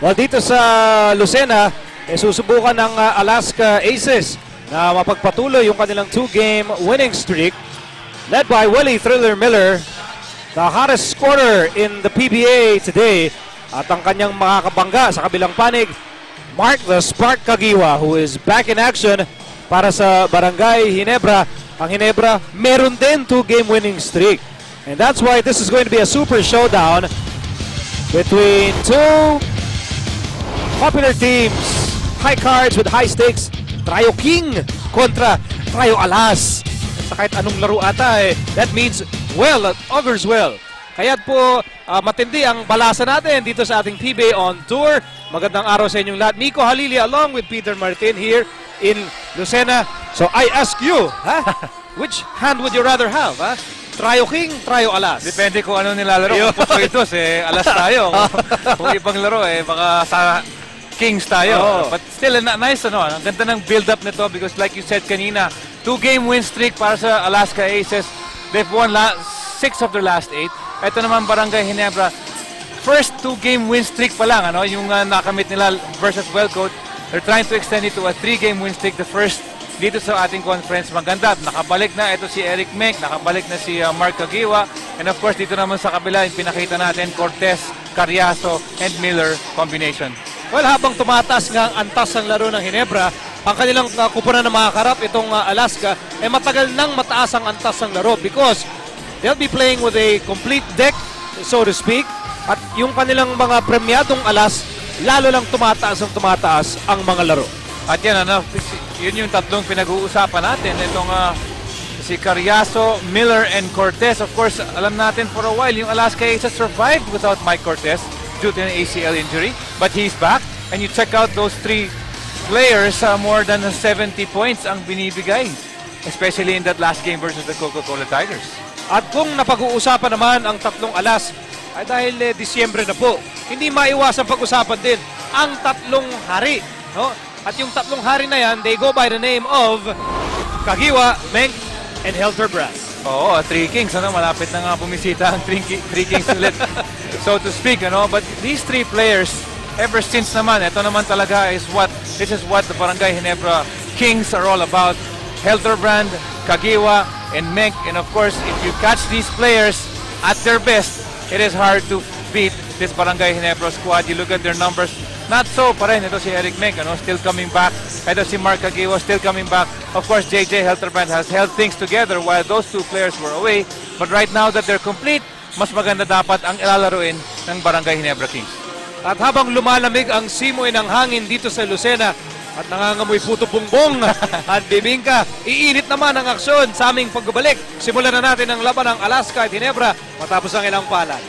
Well, dito sa Lucena, susubukan ng Alaska Aces na mapagpatuloy yung kanilang 2-game winning streak. Led by Willie Thriller Miller, the hottest scorer in the PBA today. At ang kanyang makakabangga sa kabilang panig, Mark the Spark Caguioa, who is back in action para sa Barangay Ginebra. Ang Ginebra, meron din 2-game winning streak. And that's why this is going to be a super showdown between two popular teams, high cards with high stakes. Trio King kontra Trio Alas. Sa kahit anong laro ata that means well, that augurs well. Kaya't po matindi ang balasa natin dito sa ating PBA on Tour. Magandang araw sa inyong lahat. Nico Halili along with Peter Martin here in Lucena. So I ask you, which hand would you rather have? Trio King, Trio Alas? Depende kung ano nilalaro. Kung Puertos, Alas tayo. Kung ibang laro, baka sa Kings tayo. Oh. But still, nice ano. Ang ganda ng build-up nito because like you said kanina, 2-game win streak para sa Alaska Aces. They've won 6 of their last 8. Ito naman Barangay Ginebra. First 2-game win streak pa lang, ano, yung nakamit nila versus Wellcoat. They're trying to extend it to a 3-game win streak. The first dito sa ating conference. Maganda. Nakabalik na ito si Eric Mek. Nakabalik na si Mark Caguioa. And of course, dito naman sa kabila, yung pinakita natin, Cortez, Cariaso, and Miller combination. Well, habang tumataas nga ang antas ng laro ng Ginebra, ang kanilang kupunan na makakarap, itong Alaska, matagal nang mataas ang antas ng laro because they'll be playing with a complete deck, so to speak, at yung kanilang mga premyadong alas, lalo lang tumataas ang mga laro. At yan, ano, yun yung tatlong pinag-uusapan natin. Itong si Cariaso, Miller, and Cortez. Of course, alam natin for a while, yung Alaska Aces survived without Mike Cortez due to an ACL injury. But he's back. And you check out those 3 players, more than 70 points ang binibigay. Especially in that last game versus the Coca-Cola Tigers. At kung napag-uusapan naman ang tatlong alas, ay dahil Disyembre na po, hindi maiwasan pag-usapan din ang tatlong hari. No? At yung tatlong hari na yan, they go by the name of Caguioa, Menk, and Hilterbrand. Oo, 3 Kings, ano, malapit na nga bumisita ang 3 Kings ulit, so to speak, ano. But these 3 players, ever since naman, ito naman talaga this is what the Barangay Ginebra Kings are all about. Hilterbrand, Caguioa, and Menk. And of course, if you catch these players at their best, it is hard to beat this Barangay Ginebra squad. You look at their numbers, not so pa rin. Ito si Eric Menk, ano, still coming back. Ito si Mark Caguioa, still coming back. Of course, JJ Hilterbrand has held things together while those 2 players were away. But right now that they're complete, mas maganda dapat ang ilalaruin ng Barangay Ginebra Kings. At habang lumalamig ang simoy ng hangin dito sa Lucena at nangangamoy puto bongbong at bibingka, iinit naman ang aksyon sa aming pagbabalik. Simulan na natin ang laban ng Alaska at Ginebra matapos ang ilang palad.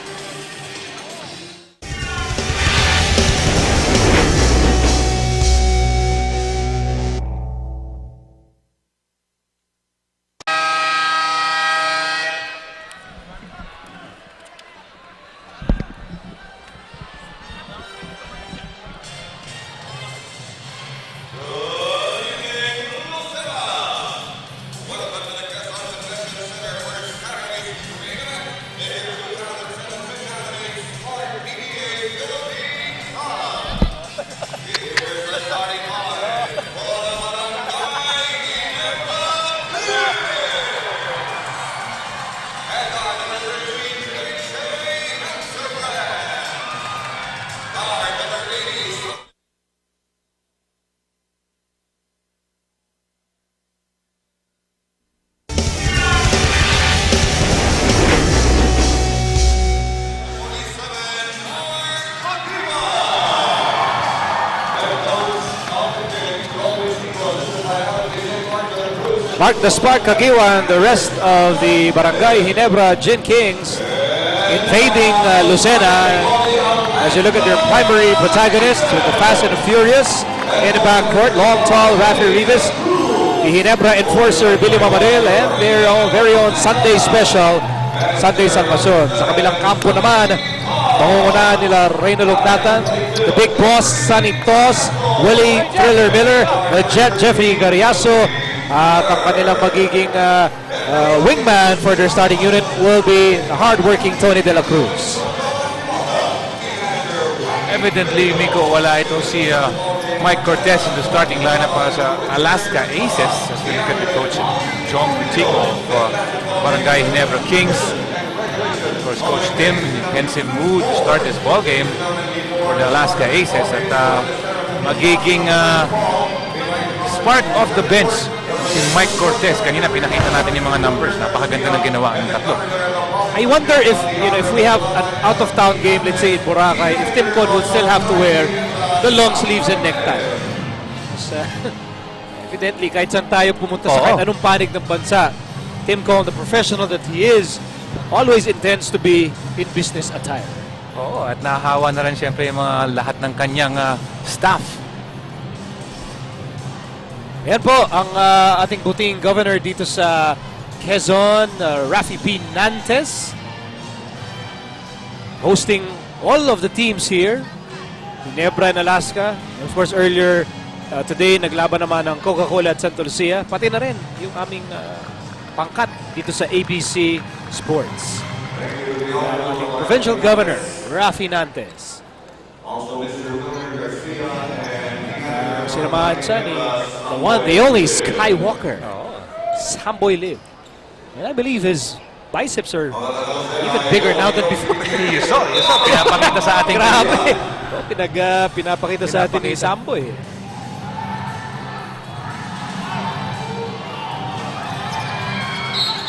Mark the Spark Caguioa and the rest of the Barangay Ginebra Gin Kings invading Lucena. As you look at their primary protagonists with the Fast and the Furious in the backcourt, long, tall Rafi Rivas, the Ginebra enforcer Billy Mamaril, and their very own Sunday special, Sunday San Mason. Sa kabilang kampo naman, pangunguna nila Reyno Lugnatan, the Big Boss Sonny Tos, Willie Thriller Miller, the Jet Jeffrey Cariaso, at ang kanilang magiging wingman for their starting unit will be the hard-working Tony De La Cruz. evidently, Miko, wala ito si Mike Cortez in the starting lineup para sa Alaska Aces. As we look at the coach, John Pichico of Barangay Ginebra Kings. Of course, Coach Tim in pensive mood to start this ball game for the Alaska Aces. At magiging spark off the bench si Mike Cortez. Kanina pinakita natin yung mga numbers. Napakaganda ng ginawa ng tatlo. I wonder if, if we have an out-of-town game, let's say in Boracay, if Tim Con will still have to wear the long sleeves and necktie. Because, evidently, kahit saan tayo pumunta sa kahit anong panig ng bansa, Tim Con, the professional that he is, always intends to be in business attire. Oo, at nahahawa na rin siyempre yung mga lahat ng kanyang staff. Yan po ang ating buting governor dito sa Quezon, Rafi P. Nantes, hosting all of the teams here, Ginebra and Alaska. And of course, earlier today, naglaban naman ng Coca-Cola at Santa Lucia. Pati na rin yung aming pangkat dito sa ABC Sports. Ang ating provincial governor, Rafi Nantes. Sinamahan siya ni the one, the only Skywalker, Samboy Live. And I believe his biceps are even bigger now than before. You saw, pinapakita sa ating Grabe. Pinapakita sa atin ni Samboy.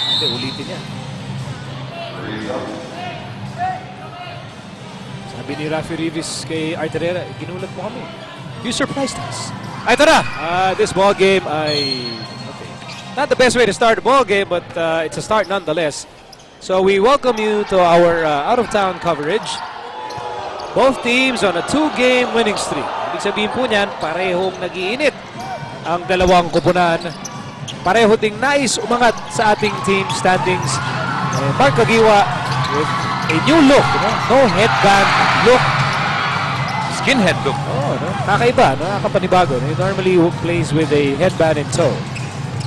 Hindi, ulitin niya. Sabi ni Rafi Rivas kay Arterera, ginulat mo kami. You surprised us. Ay, tara! This ball game ay... Okay. Not the best way to start a ball game, but it's a start nonetheless. So we welcome you to our out-of-town coverage. Both teams on a 2-game winning streak. Ibig sabihin po niyan, parehong nag-iinit ang dalawang kupunan. Pareho ding nais umangat sa ating team standings. Mark Caguioa with a new look. No headband look. Skinhead look. Oh, no? Kakaiba, nakakapanibago. He normally plays with a headband in tow.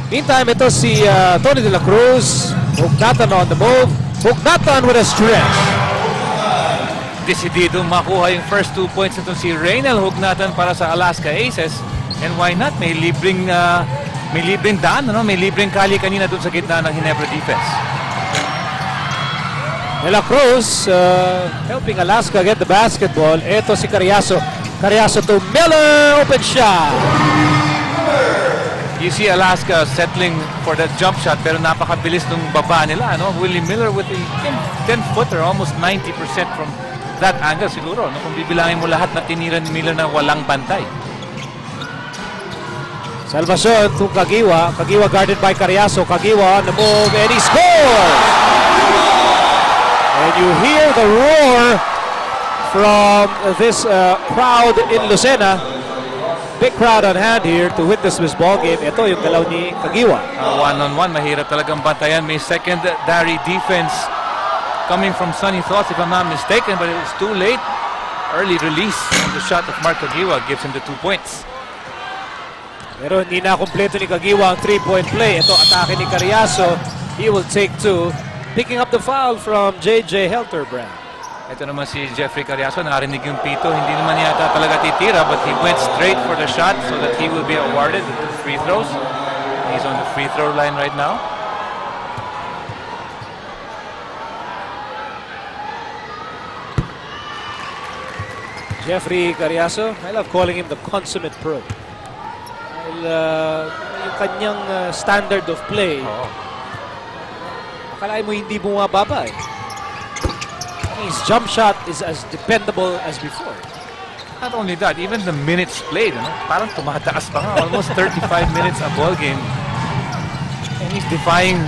Meantime, ito si Tony De La Cruz. Hugnatan on the move. Hugnatan with a stretch. Desidido makuha yung first 2 points nito si Reynel Hugnatan para sa Alaska Aces. And why not? May libreng daan, may libreng kali kanina dun sa gitna ng Ginebra defense. De La Cruz helping Alaska get the basketball. Ito si Carriazo. Carriazo to Miller. Open shot. You see Alaska settling for that jump shot pero napakabilis ng baba nila. Willie Miller with a 10-footer, almost 90% from that angle siguro. Kung bibilangin mo lahat na tinira ni Miller na walang bantay. Salvacion to Caguioa. Caguioa guarded by Carriazo. Caguioa on the move and he scores! And you hear the roar from this crowd in Lucena. Big crowd on hand here to witness this ball game. Ito yung galaw ni Caguioa. One-on-one, mahirap talagang bantayan. May secondary defense coming from Sunny Thoughts, if I'm not mistaken, but it was too late. Early release on the shot of Mark Caguioa gives him the 2 points. Pero hindi na kumpleto ni Caguioa ang 3-point play. Ito, atake ni Carriazo. He will take 2. Picking up the foul from J.J. Helterbrand. Ito naman si Jeffrey Carriazo, narinig yung pito. Hindi naman yata talaga titira, but he went straight for the shot so that he will be awarded with 2 free throws. He's on the free throw line right now. Jeffrey Carriazo, I love calling him the consummate pro. Yung kanyang standard of play, akalain mo hindi bumababa eh. His jump shot is as dependable as before. Not only that, even the minutes played, parang tumataas pa nga. Almost 35 minutes a ball game. And he's defying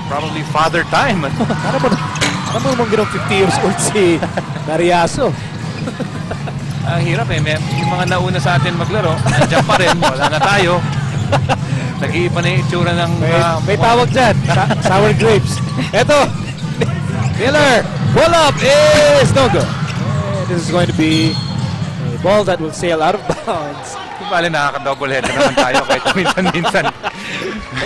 probably father time. Ano mo naman ginong 50 years old si Carriazo? Ang hirap eh. Yung mga nauna sa atin maglaro, nandiyan pa rin. Wala na tayo. Nag-iiba na yung itsura ng... may tawag dyan. Sour grapes. Eto. Miller. Pull up is no good. This is going to be a ball that will sail out of bounds. Bale, nakaka-double header naman tayo kahit minsan-minsan.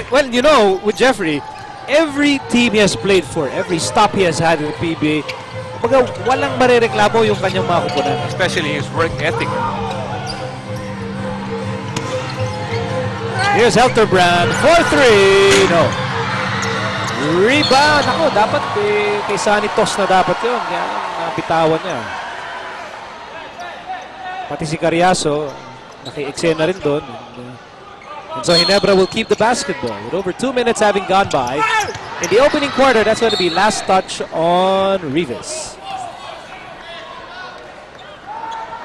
Well, you know, with Jeffrey, every team he has played for, every stop he has had in the PBA, Kumbaga, walang marereklamo yung kanyang mga kupunan. Especially his work ethic. Here's Helterbrand for 3. No. Rebound. Ako, dapat kay Sunny Toss na dapat yun. Kaya nabitawan niya. Pati si Carriazo, naki-eksena rin doon. And so Ginebra will keep the basketball with over 2 minutes having gone by. In the opening quarter, that's going to be last touch on Rivas.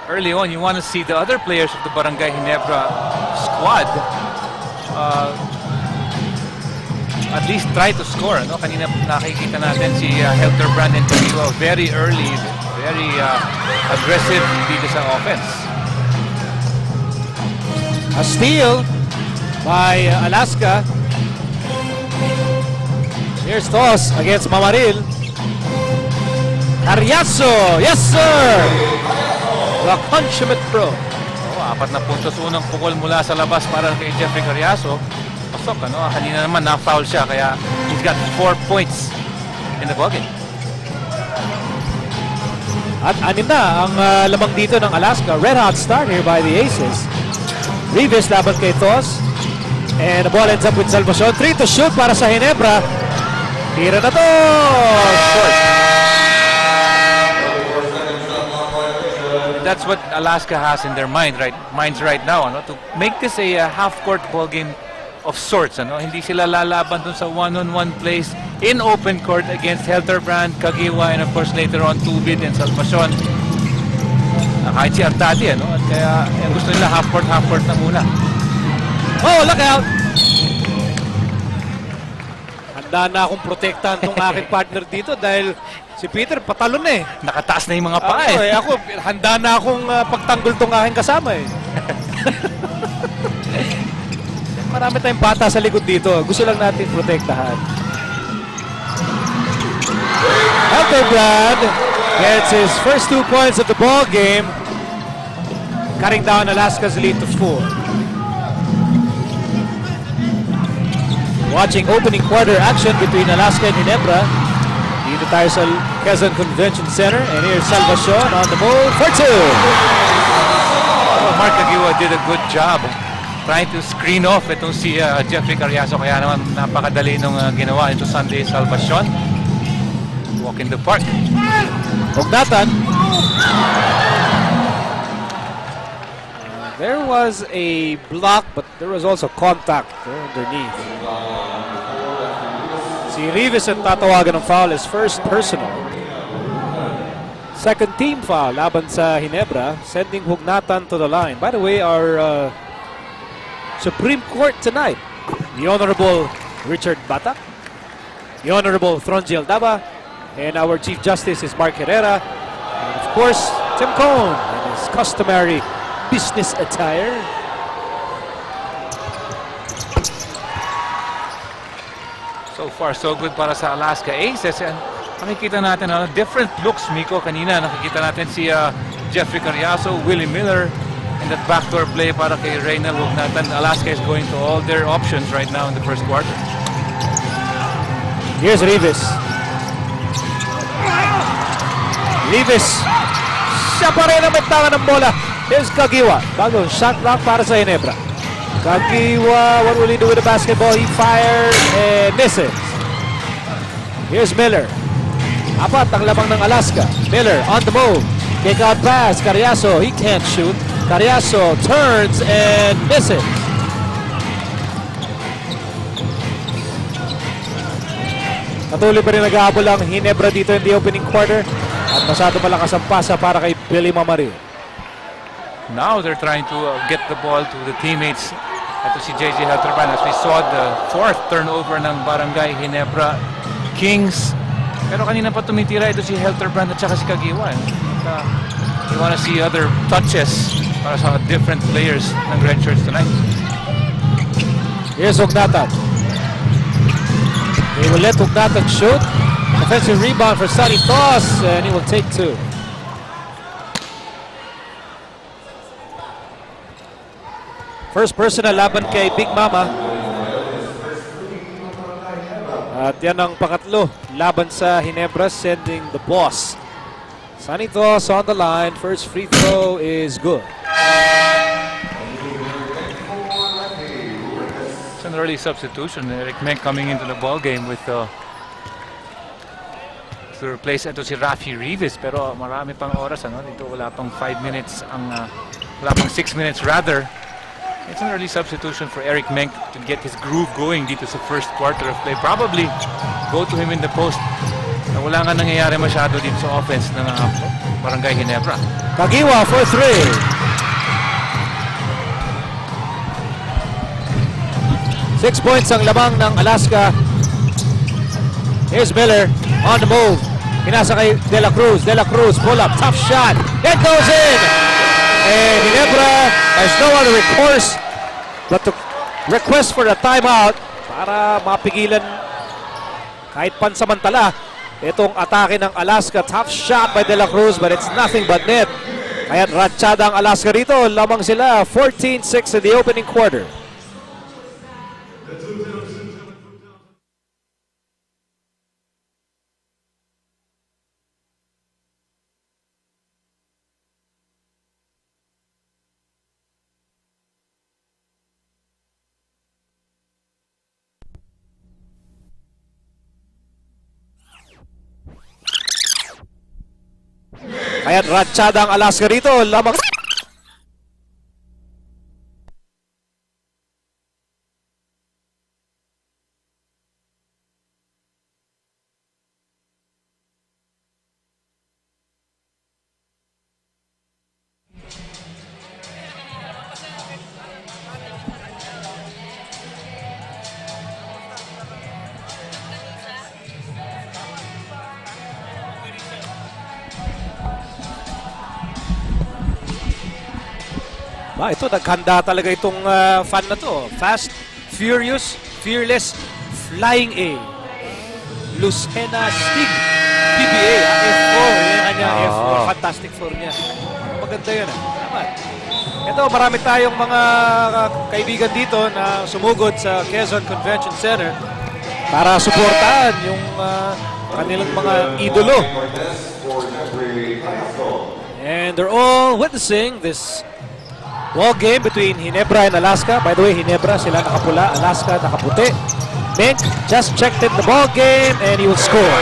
Early on, you want to see the other players of the Barangay Ginebra squad at least try to score. No? Kanina nakikita natin si Helterbrand and Caguioa very early, very aggressive dito sa offense. A steal by Alaska. Here's toss against Mamaril. Carriazo, yes sir! The consummate pro. Oh, 4 na puntos, unang pukol mula sa labas para kay Jeffrey Carriazo. Pasok, ano? Kanina naman na-foul siya, kaya he's got 4 points in the ballgame. At 6 na ang lamang dito ng Alaska. Red hot start here by the Aces. Rivas laban kay Toss. And the ball ends up with Salvacion. 3 to shoot para sa Ginebra. Tira na to! Short. That's what Alaska has in their minds right now, ano? To make this a half-court ball game of sorts, ano? Hindi sila lalaban dun sa one-on-one plays in open court against Helterbrand, Caguioa, and of course later on Tubid and Salvacion. Kahit si Artadi, ano? At kaya gusto nila half-court na muna. Oh, look out! Handa na akong protektahan tong aking partner dito dahil si Peter patalon na eh. Nakataas na yung mga paa eh. Ako, handa na akong pagtanggol tong aking kasama eh. Marami tayong bata sa likod dito. Gusto lang natin protektahan. Helterbrand gets his first 2 points of the ball game, cutting down Alaska's lead to 4. Watching opening quarter action between Alaska and Ginebra. Dito tayo sa Quezon Convention Center. And here's Salvacion on the move for 2. Oh, Mark Caguioa did a good job trying to screen off itong si Jeffrey Carriazo. Kaya naman napakadali nung ginawa ito Sunday Salvacion. Walk in the park. Hugnatan. There was a block, but there was also contact underneath. Si Rivas ang tatawagan ng foul, is first personal. Second team foul laban sa Ginebra, sending Hugnatan to the line. By the way, our Supreme Court tonight, the Honorable Richard Batak, the Honorable Thronji Aldaba, and our Chief Justice is Mark Herrera, and of course, Tim Cohn in his customary business attire. So far, so good para sa Alaska Aces. And nakikita natin different looks, Miko. Kanina nakikita natin si Jeffrey Carriazo, Willie Miller, and that backdoor play para kay Reynald Hugnatan. Alaska is going to all their options right now in the first quarter. Here's Rivas. Rivas. Siya pa rin ang may tanga ng bola. Here's Caguioa. Bago, shot block para sa Ginebra. Caguioa, what will he do with the basketball? He fires and misses. Here's Miller. 4 ang lamang ng Alaska. Miller on the move. Kick out pass. Carriazo, he can't shoot. Carriazo turns and misses. Patuloy pa rin nag-aabol ang Ginebra dito in the opening quarter. At masyado malakas ang pasa para kay Billy Mamaril. Now they're trying to get the ball to the teammates. Ito si JJ Helterbrand. As we saw the 4th turnover ng Barangay Ginebra Kings. Pero kanina pa tumitira ito si Helterbrand at saka si Caguioa. You want to see other touches para sa different players ng red shirts tonight. Here's Hugnatan. They will let Hugnatan shoot. Offensive rebound for Sunny Toss, and he will take 2. First personal laban kay Big Mama. At yan ang pangatlo laban sa Ginebra, sending the boss Santos on the line. First free throw is good. It's an early substitution. Eric Menk coming into the ball game with to replace ito si Rafi Rivas, pero marami pang oras, ano? Dito wala pang 5 minutes wala pang 6 minutes rather. It's an early substitution for Eric Menk to get his groove going dito sa first quarter of play. Probably go to him in the post. Wala nga nangyayari masyado dito sa offense ng Barangay Ginebra. Caguioa for 3. Six points ang lamang ng Alaska. Here's Miller on the move. Pinasa kay De La Cruz. De La Cruz, pull up, tough shot. It goes in! And Ginebra has no other recourse but to request for a timeout para mapigilan kahit pansamantala itong atake ng Alaska. Tough shot by De La Cruz, but it's nothing but net. Kaya ratsyada ang Alaska rito. Lamang sila 14-6 in the opening quarter. Kaya ratsyada ang Alaska rito. Lamang ito, naghanda talaga itong fan na to. Fast, furious, fearless, flying A. Lucena Stig. PBA, F4. Yan ang kanyang F4. Fantastic 4 niya. Maganda yun. Tama. Ito, marami tayong mga kaibigan dito na sumugod sa Quezon Convention Center para suportahan yung kanilang mga idolo. And they're all witnessing this ball game between Ginebra and Alaska. By the way, Ginebra sila nakapula, Alaska nakaputi. Menk just checked in the ball game and he will score.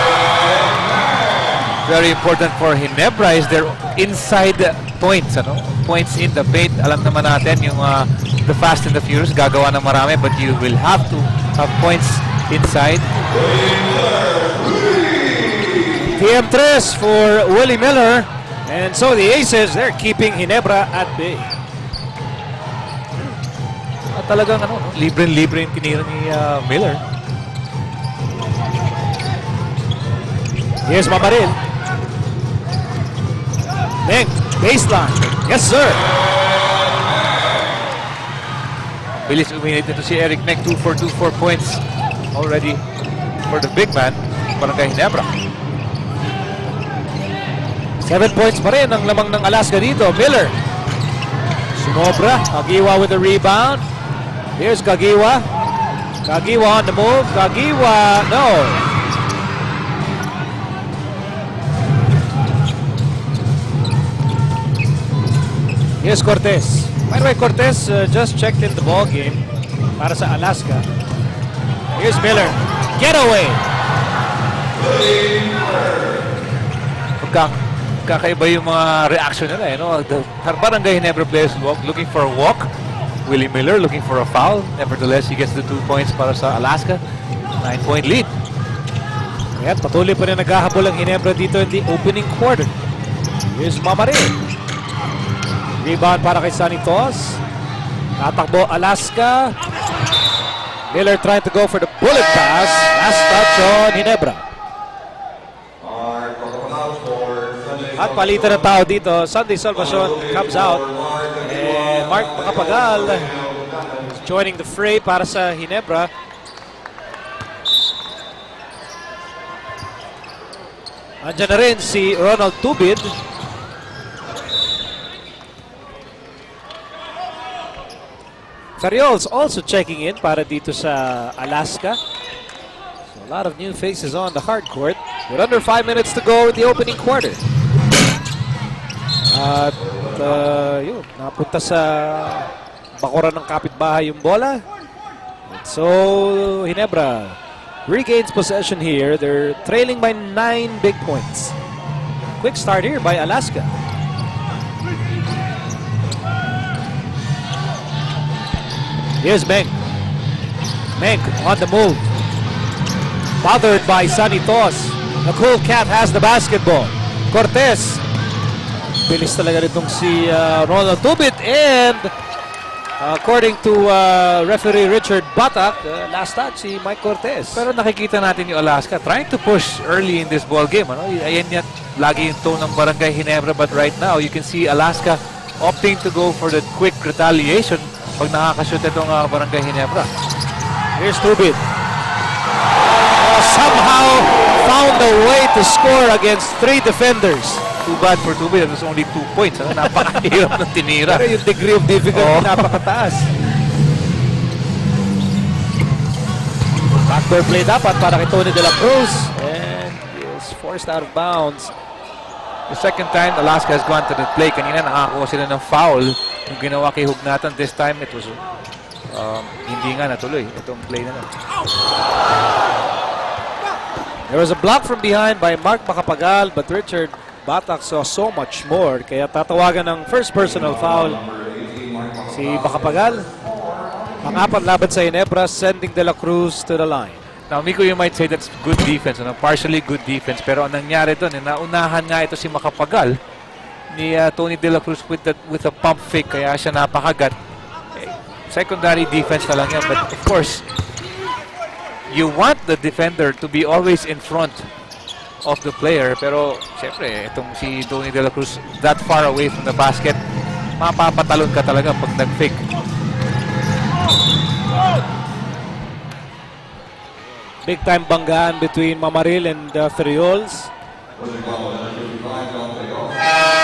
Very important for Ginebra is their inside points, ano? Points in the paint. Alam naman natin yung the fast and the furious gagawa ng marami, but you will have to have points inside. PM3 for Willie Miller. And so the Aces, they're keeping Ginebra at bay. Talagang ano, libre-libre yung tinira ni Miller. Here's Mamaril. Menk, baseline. Yes, sir. Bilis uminit ito si Eric Menk. 2 for 4 points already for the big man. Barangay Ginebra. 7 points pa rin ang lamang ng Alaska dito. Miller. Sumobra. Caguioa with the rebound. Here's Caguioa. Caguioa on the move. Caguioa, no. Here's Cortez. By the way, Cortez just checked in the ball game para sa Alaska. Here's Miller. Getaway. Kakaiba yung mga reaction nila. You know? The Barangay Ginebra players looking for a walk. Willie Miller looking for a foul. Nevertheless, he gets the 2 points para sa Alaska. 9-point lead. Ayan, patuloy pa rin naghahabol ang Ginebra dito in the opening quarter. Here's Mamaril. Rebound para kay Santos. Tatakbo Alaska. Miller trying to go for the bullet pass. Last touch on Ginebra. At palitan ng tao dito. Sunday Salvacion comes out. And Mark Macapagal is joining the fray para sa Ginebra. Andiyan na rin si Ronald Tubid. Ferriols also checking in para dito sa Alaska. So a lot of new faces on the hard court. With under 5 minutes to go in the opening quarter. At yun, napunta sa bakuran ng kapitbahay yung bola. So, Ginebra regains possession here. They're trailing by 9 big points. Quick start here by Alaska. Here's Meng. Meng on the move. Bothered by Sunny Toss. The Cool Cat has the basketball. Cortez. Bilis talaga nitong si Ronald Tubit. And according to referee Richard Batak, last touch si Mike Cortez. Pero nakikita natin yung Alaska trying to push early in this ball game. Ano? Ayan yan, lagi yung tone ng Barangay Ginebra. But right now, you can see Alaska opting to go for the quick retaliation pag nakakashoot itong Barangay Ginebra. Here's Tubit. Somehow found a way to score against 3 defenders. Too bad for Tubit. It was only 2 points. Ano? Napakahirap ng tinira. Pero yung degree of difficulty napakataas. Backdoor play dapat para kay Tony De La Cruz. And he is forced out of bounds. The second time Alaska has gone to the play. Kanina nakakuha sila ng foul. Yung ginawa kay Hugnatan, this time it was hindi nga natuloy itong play na. There was a block from behind by Mark Macapagal, but Richard Batak saw so much more. Kaya tatawagan ng first personal foul si Macapagal. Pangapat laban sa Ginebra, sending De La Cruz to the line. Now, Miko, you might say that's good defense, partially good defense. Pero ang nangyari doon, naunahan nga ito si Macapagal ni Tony De La Cruz with a pump fake, kaya siya napakagat. Secondary defense na lang yan. But of course, you want the defender to be always in front of the player. Pero, siyempre, itong si Tony De La Cruz that far away from the basket, mapapatalon ka talaga pag nag-fake. Big time banggaan between Mamaril and Friols.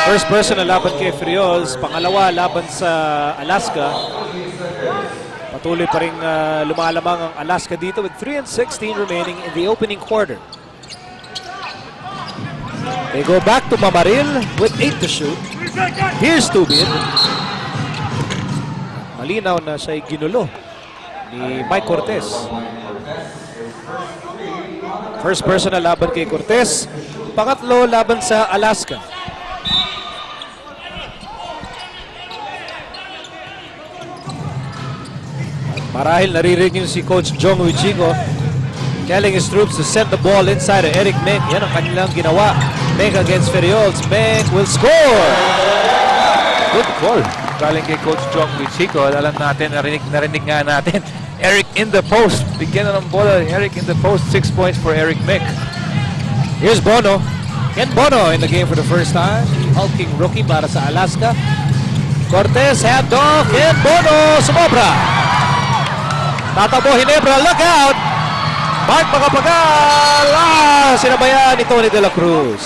First personal laban kay Friols, pangalawa laban sa Alaska. Patuloy pa rin lumalamang ang Alaska dito with 3:16 remaining in the opening quarter. They go back to Mamaril with 8 to shoot. Here's Tubin. Malinaw na siya'y ginulo ni Mike Cortez. First personal laban kay Cortez. Pangatlo laban sa Alaska. Marahil naririnig yung si Coach Jong Wichigo telling his troops to send the ball inside of Eric Meng. Yan ang kanilang ginawa. Meng against Ferriols. Meng will score! Good call. Galing kay Coach Jong Wichigo. Alam natin, narinig nga natin. Eric in the post. Bigyan na ng bola. Eric in the post. 6 points for Eric Meng. Here's Bono. Ken Bono in the game for the first time. Hulking rookie para sa Alaska. Cortez handoff. Ken Bono sumobra. Tatabo Ginebra. Look out! Mark Macapagal. Sinabayan ni Tony De La Cruz.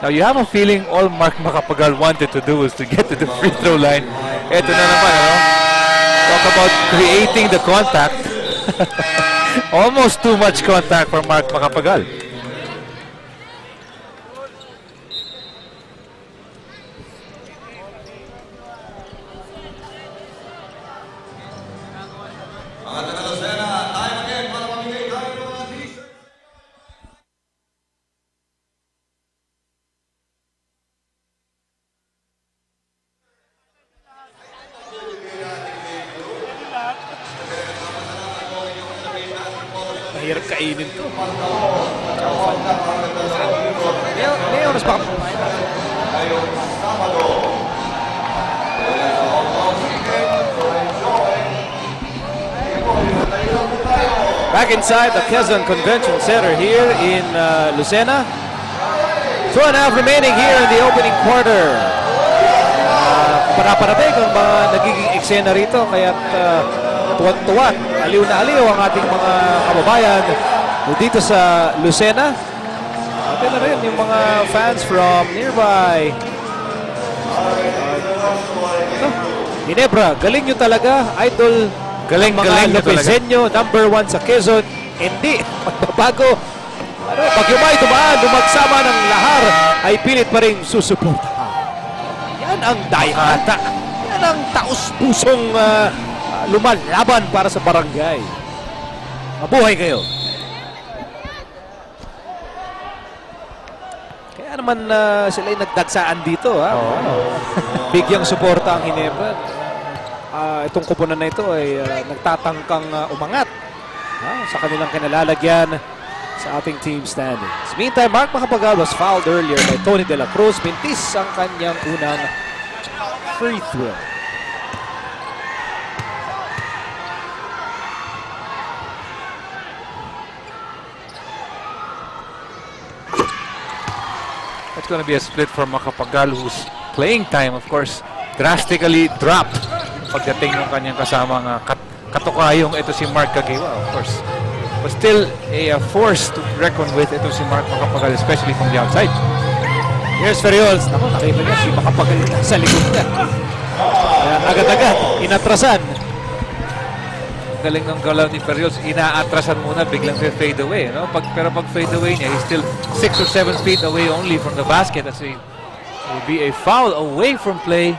Now you have a feeling all Mark Macapagal wanted to do was to get to the free throw line. Eto na naman, ano? Talk about creating the contact. Almost too much contact for Mark Macapagal. Mahirap kainin to. May oras pa. Back inside the Quezon Convention Center here in Lucena. 2.5 remaining here in the opening quarter. Para-parating ang mga nagiging eksena rito, kaya tuwan-tuwa, aliw na aliw ang ating mga kababayan dito sa Lucena. Pati na rin yung mga fans from nearby. Ginebra, galing nyo talaga, idol. Galing mga Lopezenyo, number 1 sa Quezon. Hindi, magbabago Ano, pag yung may dumaan, lumagsama ng lahar, ay pilit pa rin susuportahan. Yan ang dayhata. Yan ang taus-pusong lumalaban para sa barangay. Mabuhay kayo. Kaya naman sila'y nagdagsaan dito. Bigyang suporta ang Ginebra. Itong kupunan na ito ay nagtatangkang umangat sa kanilang kinalalagyan sa ating team standings. Meantime, Mark Macapagal was fouled earlier by Tony De La Cruz. Mintis ang kanyang unang free throw. It's going to be a split for Macapagal, whose playing time, of course, drastically dropped pagdating ng kanyang kasamang katukayong ito si Mark Caguioa, of course. But still a force to reckon with ito si Mark Macapagal, especially from the outside. Here's Ferriols. Naku, nakita niya si Macapagal sa likod niya. Agad-agad, inatrasan. Galing ng galaw ni Ferriols, inaatrasan muna, biglang fade away. No? Pero pag fade away niya, he's still 6 or 7 feet away only from the basket. As it will be a foul away from play.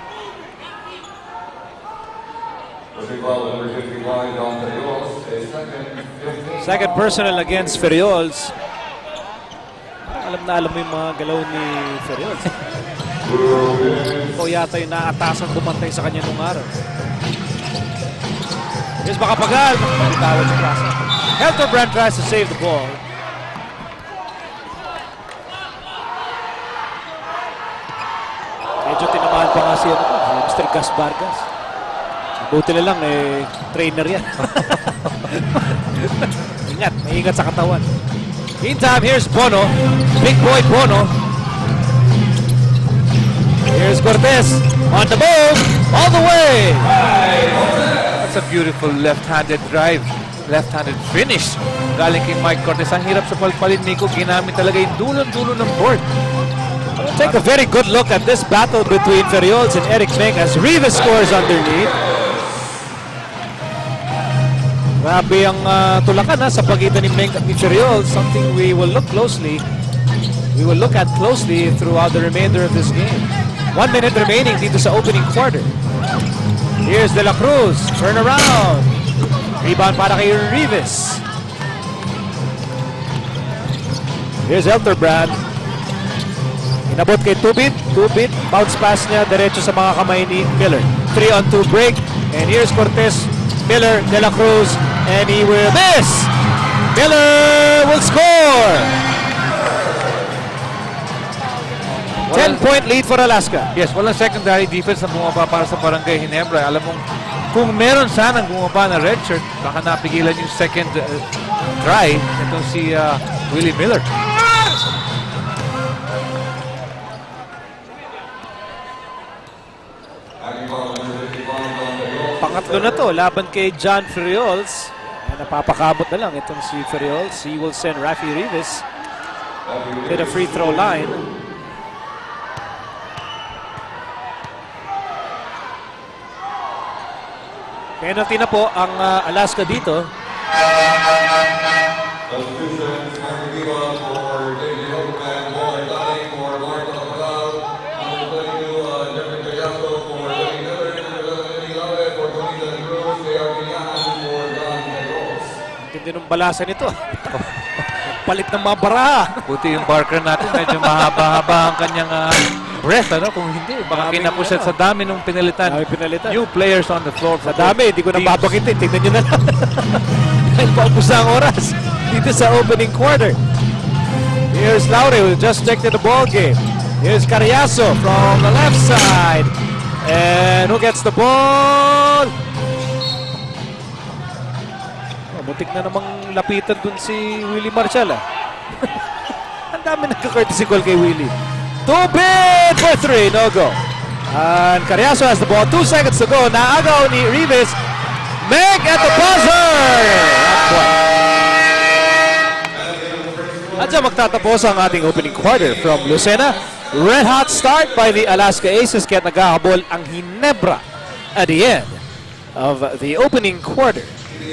Second personal against Ferriols. Alam na alam mo yung mga galaw ni Ferriols. Ito yata yung naatasan bumantay sa kanya nung araw. Here's Macapagal. Bitawan sa klase. Helterbrand tries to save the ball. Medyo tinamaan pa nga si Mr. Gas Vargas. Buti na lang, trainer yan. Ingat, may ingat sa katawan. Meantime, here's Bono. Big boy Bono. Here's Cortez. On the move. All the way. That's a beautiful left-handed drive. Left-handed finish. Galing kay Mike Cortez. Ang hirap sa palpalin, Nico. Ginamit talaga yung dulo-dulo ng board. Take a very good look at this battle between Ferriols and Eric Meng as Rivas scores underneath. Grabe ang tulakan sa pagitan ni Meng at ni Ferriols. Something we will look at closely throughout the remainder of this game. 1 minute remaining dito sa opening quarter. Here's De La Cruz. Turn around. Rebound para kay Rivas. Here's Helterbrand. Inabot kay Tubit. Tubit. Bounce pass niya. Diretso sa mga kamay ni Miller. 3-on-2 break. And here's Cortez. Miller. De La Cruz. And he will miss. Miller will score. 10-point lead for Alaska. Yes, walang secondary defense na bumaba para sa Barangay Ginebra. Alam mong kung meron sanang bumaba na redshirt, baka napigilan yung second try. Ito si Willie Miller. Pangatlo na to, laban kay John Ferriols. Napapakabot na lang itong si Ferriols. He will send Rafi Rivas to the free throw line. Penalty na po ang Alaska dito. Hindi nung balasan nito. Palit ng mga baraha. Buti yung Barker natin, medyo mahaba-haba ang kanyang breath, ano? Kung hindi, baka kinapuset sa dami nung pinalitan. New players on the floor. Sa dami, hindi ko na babagitin. Tignan nyo na lang. Dahil paubos na ang oras dito sa opening quarter. Here's Laure who just checked in the ball game. Here's Cariaso from the left side. And who gets the ball? Muntik na namang lapitan dun si Willie Marshall. Ang dami nagka-courtesy call kay Willie. Too big for 3, no go. And Cariaso has the ball, 2 seconds to go. Naagaw ni Rivas. Meg at the buzzer! At dyan magtatapos ang ating opening quarter from Lucena. Red hot start by the Alaska Aces, kaya naghahabol ang Ginebra at the end of the opening quarter.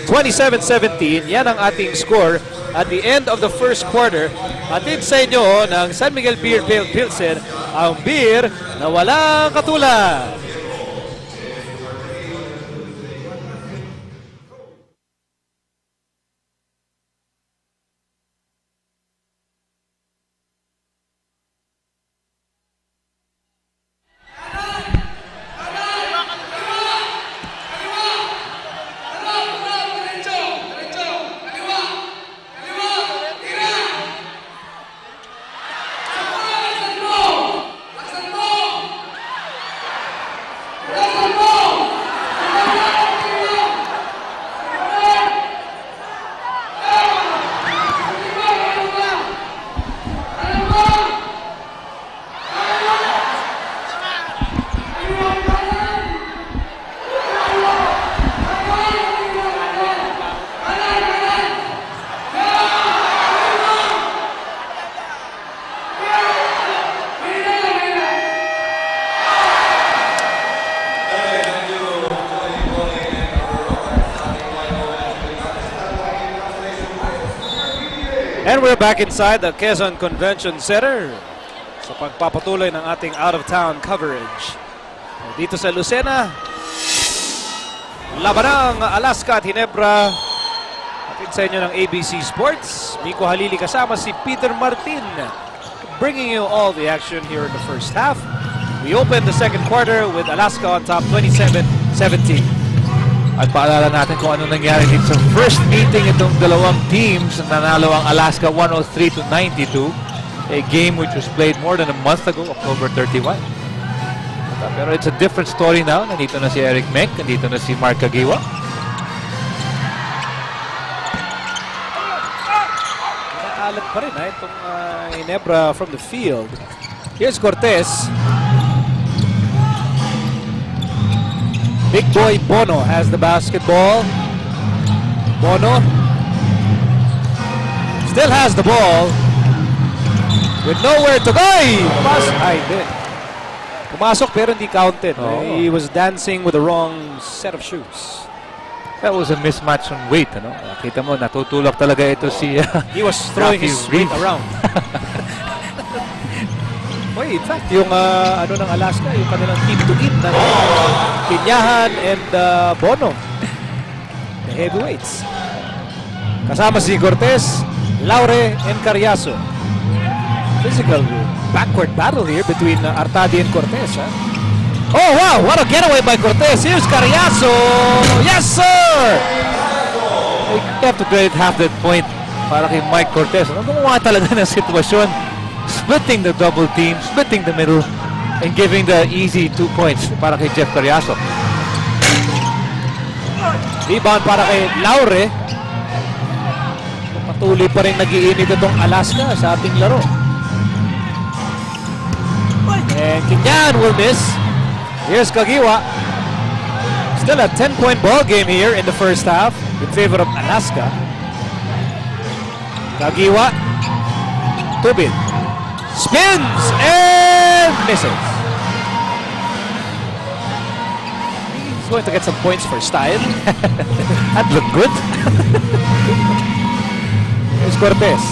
27-17. Yan ang ating score at the end of the first quarter. Atid sa inyo ng San Miguel Beer Pale Pilsen, ang beer na walang katulad. And we're back inside the Quezon Convention Center sa pagpapatuloy ng ating out-of-town coverage. Dito sa Lucena, labanang Alaska at Ginebra. Atid sa inyo ng ABC Sports. Miko Halili kasama si Peter Martin, bringing you all the action here in the first half. We open the second quarter with Alaska on top 27-17. At paalala natin kung ano nangyari dito sa first meeting itong dalawang teams. Nanalo ang Alaska 103-92. A game which was played more than a month ago, October 31. Pero it's a different story now. Nandito na si Eric Meck. Nandito na si Mark Caguioa. Naalat pa rin itong Ginebra from the field. Here's Cortez. Big boy Bono has the basketball. Bono still has the ball with nowhere to go. Pumasok pero hindi counted. He was dancing with the wrong set of shoes. That was a mismatch on weight. Ano? Kita mo, natutulak talaga ito si he was throwing his weight around. In fact, yung ano ng Alaska, yung kanilang team to eat na Pinyahan and Bono, the heavyweights. Kasama si Cortez, Laure, and Carriazo. Physical backward battle here between Artadi and Cortez. Oh wow, what a getaway by Cortez. Here's Carriazo. Yes sir! You have to credit half that point para kay Mike Cortez. Ano gumawa talaga ng sitwasyon? Splitting the double team, splitting the middle, and giving the easy 2 points para kay Jeff Carriazo. Rebound para kay Laure. Patuloy pa rin nag-iinit itong Alaska sa ating laro. And Kinyan will miss. Here's Caguioa. Still a 10-point ball game here in the first half in favor of Alaska. Caguioa. Tubin. Spins and misses. He's going to get some points for style. That looked good. Here's Cortez.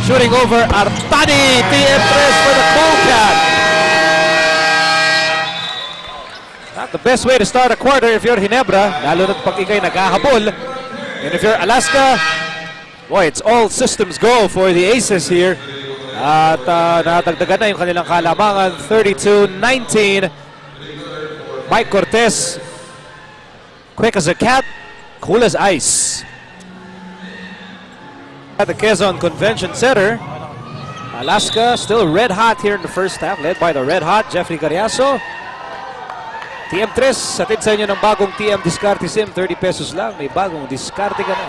Shooting over Artadi. TM3 for the Coolcat. Not the best way to start a quarter if you're Ginebra. Lalo na't pag ikay naghahabol. And if you're Alaska, boy, it's all systems go for the Aces here. At natagdagan na yung kanilang kalamangan, 32-19. Mike Cortez, quick as a cat, cool as ice. At the Quezon Convention Center, Alaska still red hot here in the first half, led by the red hot Jeffrey Carriazo. TM3, satid sa inyo ng bagong TM Discarte SIM, 30 pesos lang, may bagong diskarte ka na.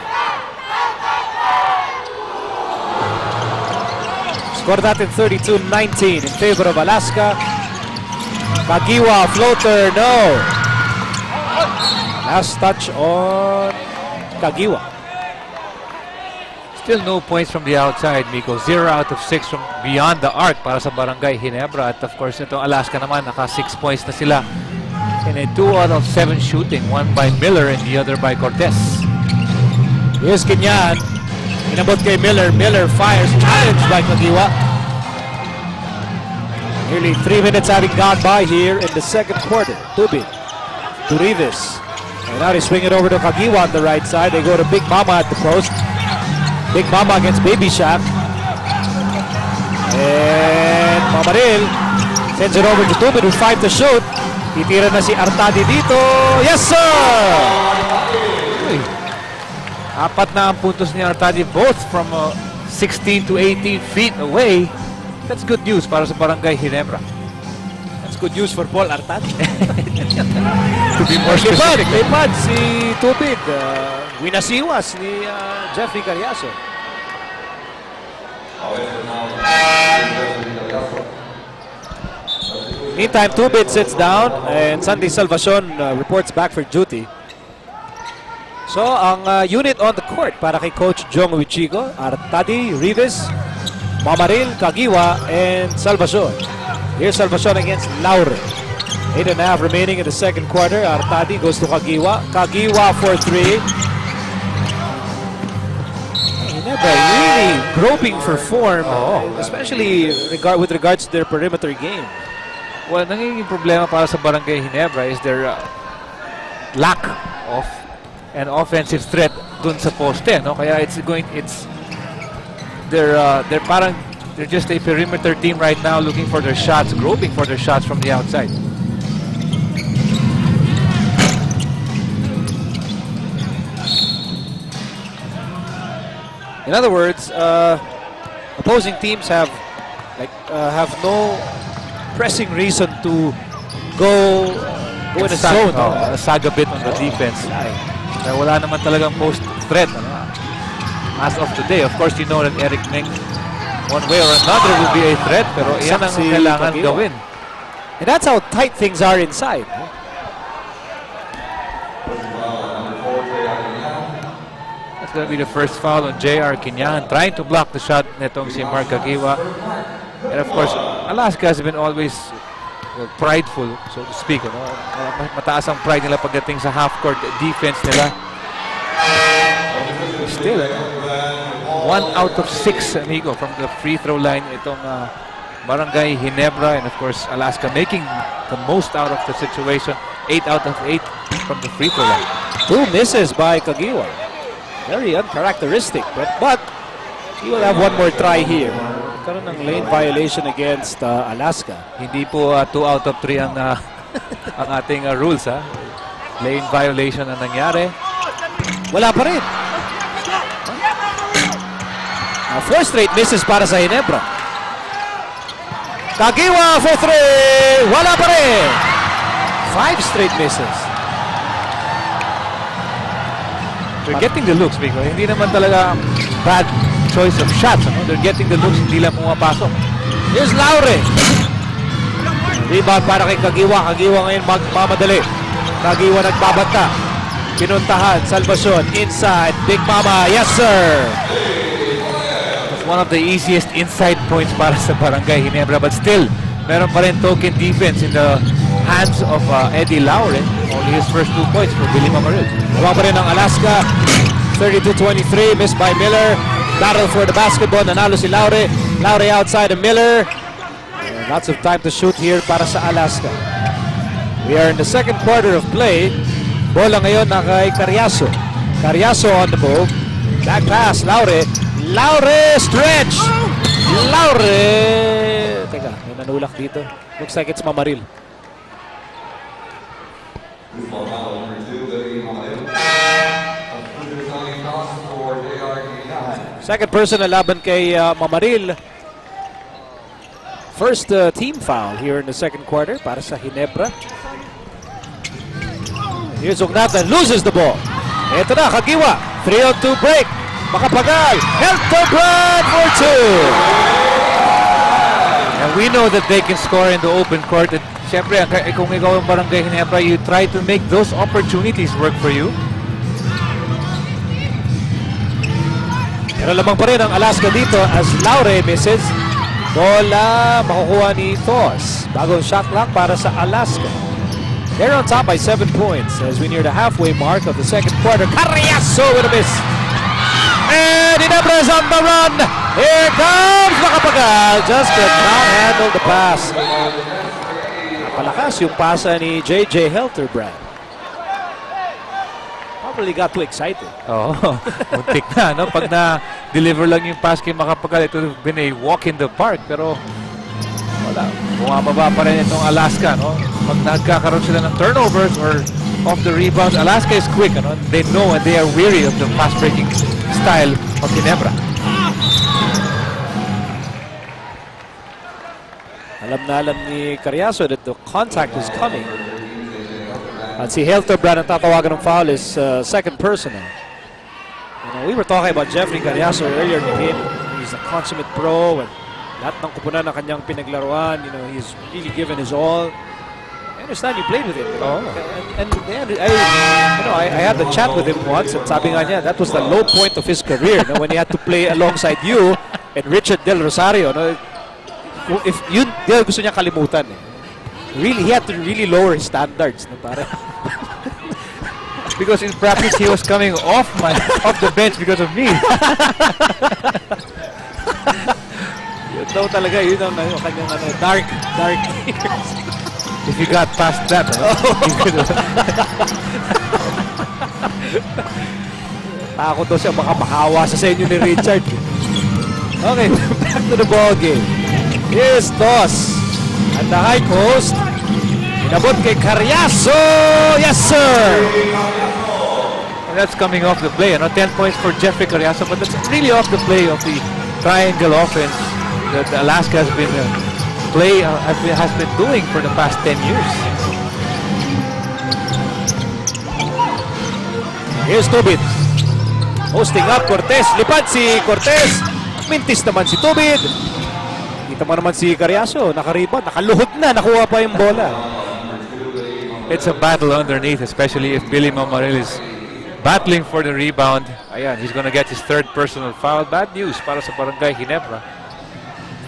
Score natin 32-19 in favor of Alaska. Caguioa, floater, no. Last touch on Caguioa. Still no points from the outside, Miko. 0 out of 6 from beyond the arc para sa Barangay Ginebra. At of course, itong Alaska naman, naka 6 points na sila. And a 2 out of 7 shooting, one by Miller and the other by Cortez. Here's Kinyan. Inabot kay Miller. Miller fires. Challenged by Caguioa. Nearly 3 minutes having gone by here in the second quarter. Tubig to Rivas. And now they swing it over to Caguioa on the right side. They go to Big Mama at the post. Big Mama against Baby Shaq. And Mamaril sends it over to Tubig with 5 to shoot. Titira na si Artadi dito. Yes, sir! Uy. Apat na ang puntos ni Artadi, both from 16 to 18 feet away. That's good news para sa Barangay Ginebra. That's good news for Paul Artadi. To be more specific. May pad si Tubig. Winasiwas ni Jeffrey Carriazo. Meantime, Tubig sits down and Sandy Salvacion reports back for duty. So, ang unit on the court para kay Coach Jong Wichigo, Artadi, Rivas, Mamaril, Caguioa, and Salvacion. Here's Salvacion against Laure. 8.5 remaining in the second quarter. Artadi goes to Caguioa. Caguioa for 3. Ginebra really groping for form, especially with regards to their perimeter game. Well, nanginging problema para sa Barangay Ginebra is their lack of an offensive threat dun sa poste, no? Kaya they're just a perimeter team right now, looking for their shots, groping for their shots from the outside. In other words, opposing teams have no pressing reason to go in a zone. Sag a bit on the defense. Kaya wala naman talagang post threat. Ano? As of today, of course, you know that Eric Meng, one way or another, will be a threat. Pero yan ang kailangan gawin. And that's how tight things are inside. That's going to be the first foul on J.R. Kinyan, trying to block the shot netong si Mark Caguioa. And of course, Alaska has been always prideful, so to speak. Ano? Mataas ang pride nila pagdating sa half-court defense nila. Still, 1 out of 6, amigo, from the free throw line. Itong Barangay Ginebra, and of course, Alaska making the most out of the situation. 8 out of 8 from the free throw line. 2 misses by Caguioa. Very uncharacteristic, but he will have one more try here. Karoon ng lane violation against Alaska. Hindi po 2 out of 3 ang ang ating rules, ha. Lane violation ang nangyari. Wala pa rin. 4 straight misses para sa Ginebra. Caguioa for 3. Wala pa rin. 5 straight misses. They're getting the looks, Miko. Hindi naman talaga bad choice of shots. Ano? They're getting the looks, hindi lang pumapasok. Here's Laure. Rebound para kay Caguioa. Caguioa ngayon magmamadali. Caguioa nagbabanta. Pinuntahan. Salvacion inside. Big Mama. Yes, sir. That's one of the easiest inside points para sa Barangay Ginebra. But still, meron pa rin token defense in the hands of Eddie Laure. Only his first 2 points for Billy Mamaril. Wala pa rin ang Alaska. 32-23. Missed by Miller. Battle for the basketball. Nanalo si Laure. Laure outside of Miller. And lots of time to shoot here para sa Alaska. We are in the second quarter of play. Bola ngayon na kay Carriazo. Carriazo on the move. Back pass. Laure. Laure stretch. Laure. Teka, may nanulak dito. Looks like it's Mamaril. Second person na laban kay Mamaril. First team foul here in the second quarter para sa Ginebra. Here's Ognatan, loses the ball. Ito na, Caguioa. 3-on-2 break. Makapagal. Helter Brad for 2. And we know that they can score in the open court. At siyempre, kung ikaw ang Barangay Ginebra, you try to make those opportunities work for you. Pero lamang pa rin ang Alaska dito as Laure misses. Bola makukuha ni Thos. Bagong shot clock para sa Alaska. They're on top by 7 points as we near the halfway mark of the second quarter. Carriazo with a miss. And Ginebra is on the run. Here comes Macapagal. Just could not handle the pass. Napalakas yung pasa ni J.J. Helterbrand. Probably got too excited. Oo, muntik na, no? Pag na-deliver lang yung pass kay Macapagal, it would have been a walk in the park. Pero wala. Bumababa pa rin itong Alaska, no? Pag nagkakaroon sila ng turnovers or off the rebounds, Alaska is quick, no? They know and they are weary of the fast-breaking style of Ginebra. Alam na alam ni Carriazo that the contact is coming. At si Helterbrand ang tatawagan ng foul is second personal. You know, we were talking about Jeffrey Carriazo earlier in the game. He's a consummate pro and lahat ng kupunan ng kanyang pinaglaruan, you know, he's really given his all. I understand you played with him. You know? And I had the chat with him once and sabi nga niya, that was the low point of his career, no? When he had to play alongside you and Richard Del Rosario. No? If yun, gusto niya kalimutan. Eh. Really, he had to really lower his standards. No? Para because in practice, he was coming off the bench because of me. Yun daw talaga, yun ang kanyang dark years. If you got past that, takot daw siya baka makawa sa inyo ni Richard. Okay, back to the ball game. Here's Toss at the high post. Inabot kay Carriazo. Yes, sir! And that's coming off the play. 10 points for Jeffrey Carriazo, but that's really off the play of the triangle offense that Alaska has been has been doing for the past 10 years. Here's Tubid. Hosting up Cortez. Lipad si Cortez. Mintis naman si Tubid. Kita mo naman si Carriazo. Nakaribad. Nakaluhod na. Nakuha pa yung bola. It's a battle underneath, especially if Billy Mamaril is battling for the rebound. Ayan, he's gonna get his third personal foul. Bad news para sa Barangay Ginebra.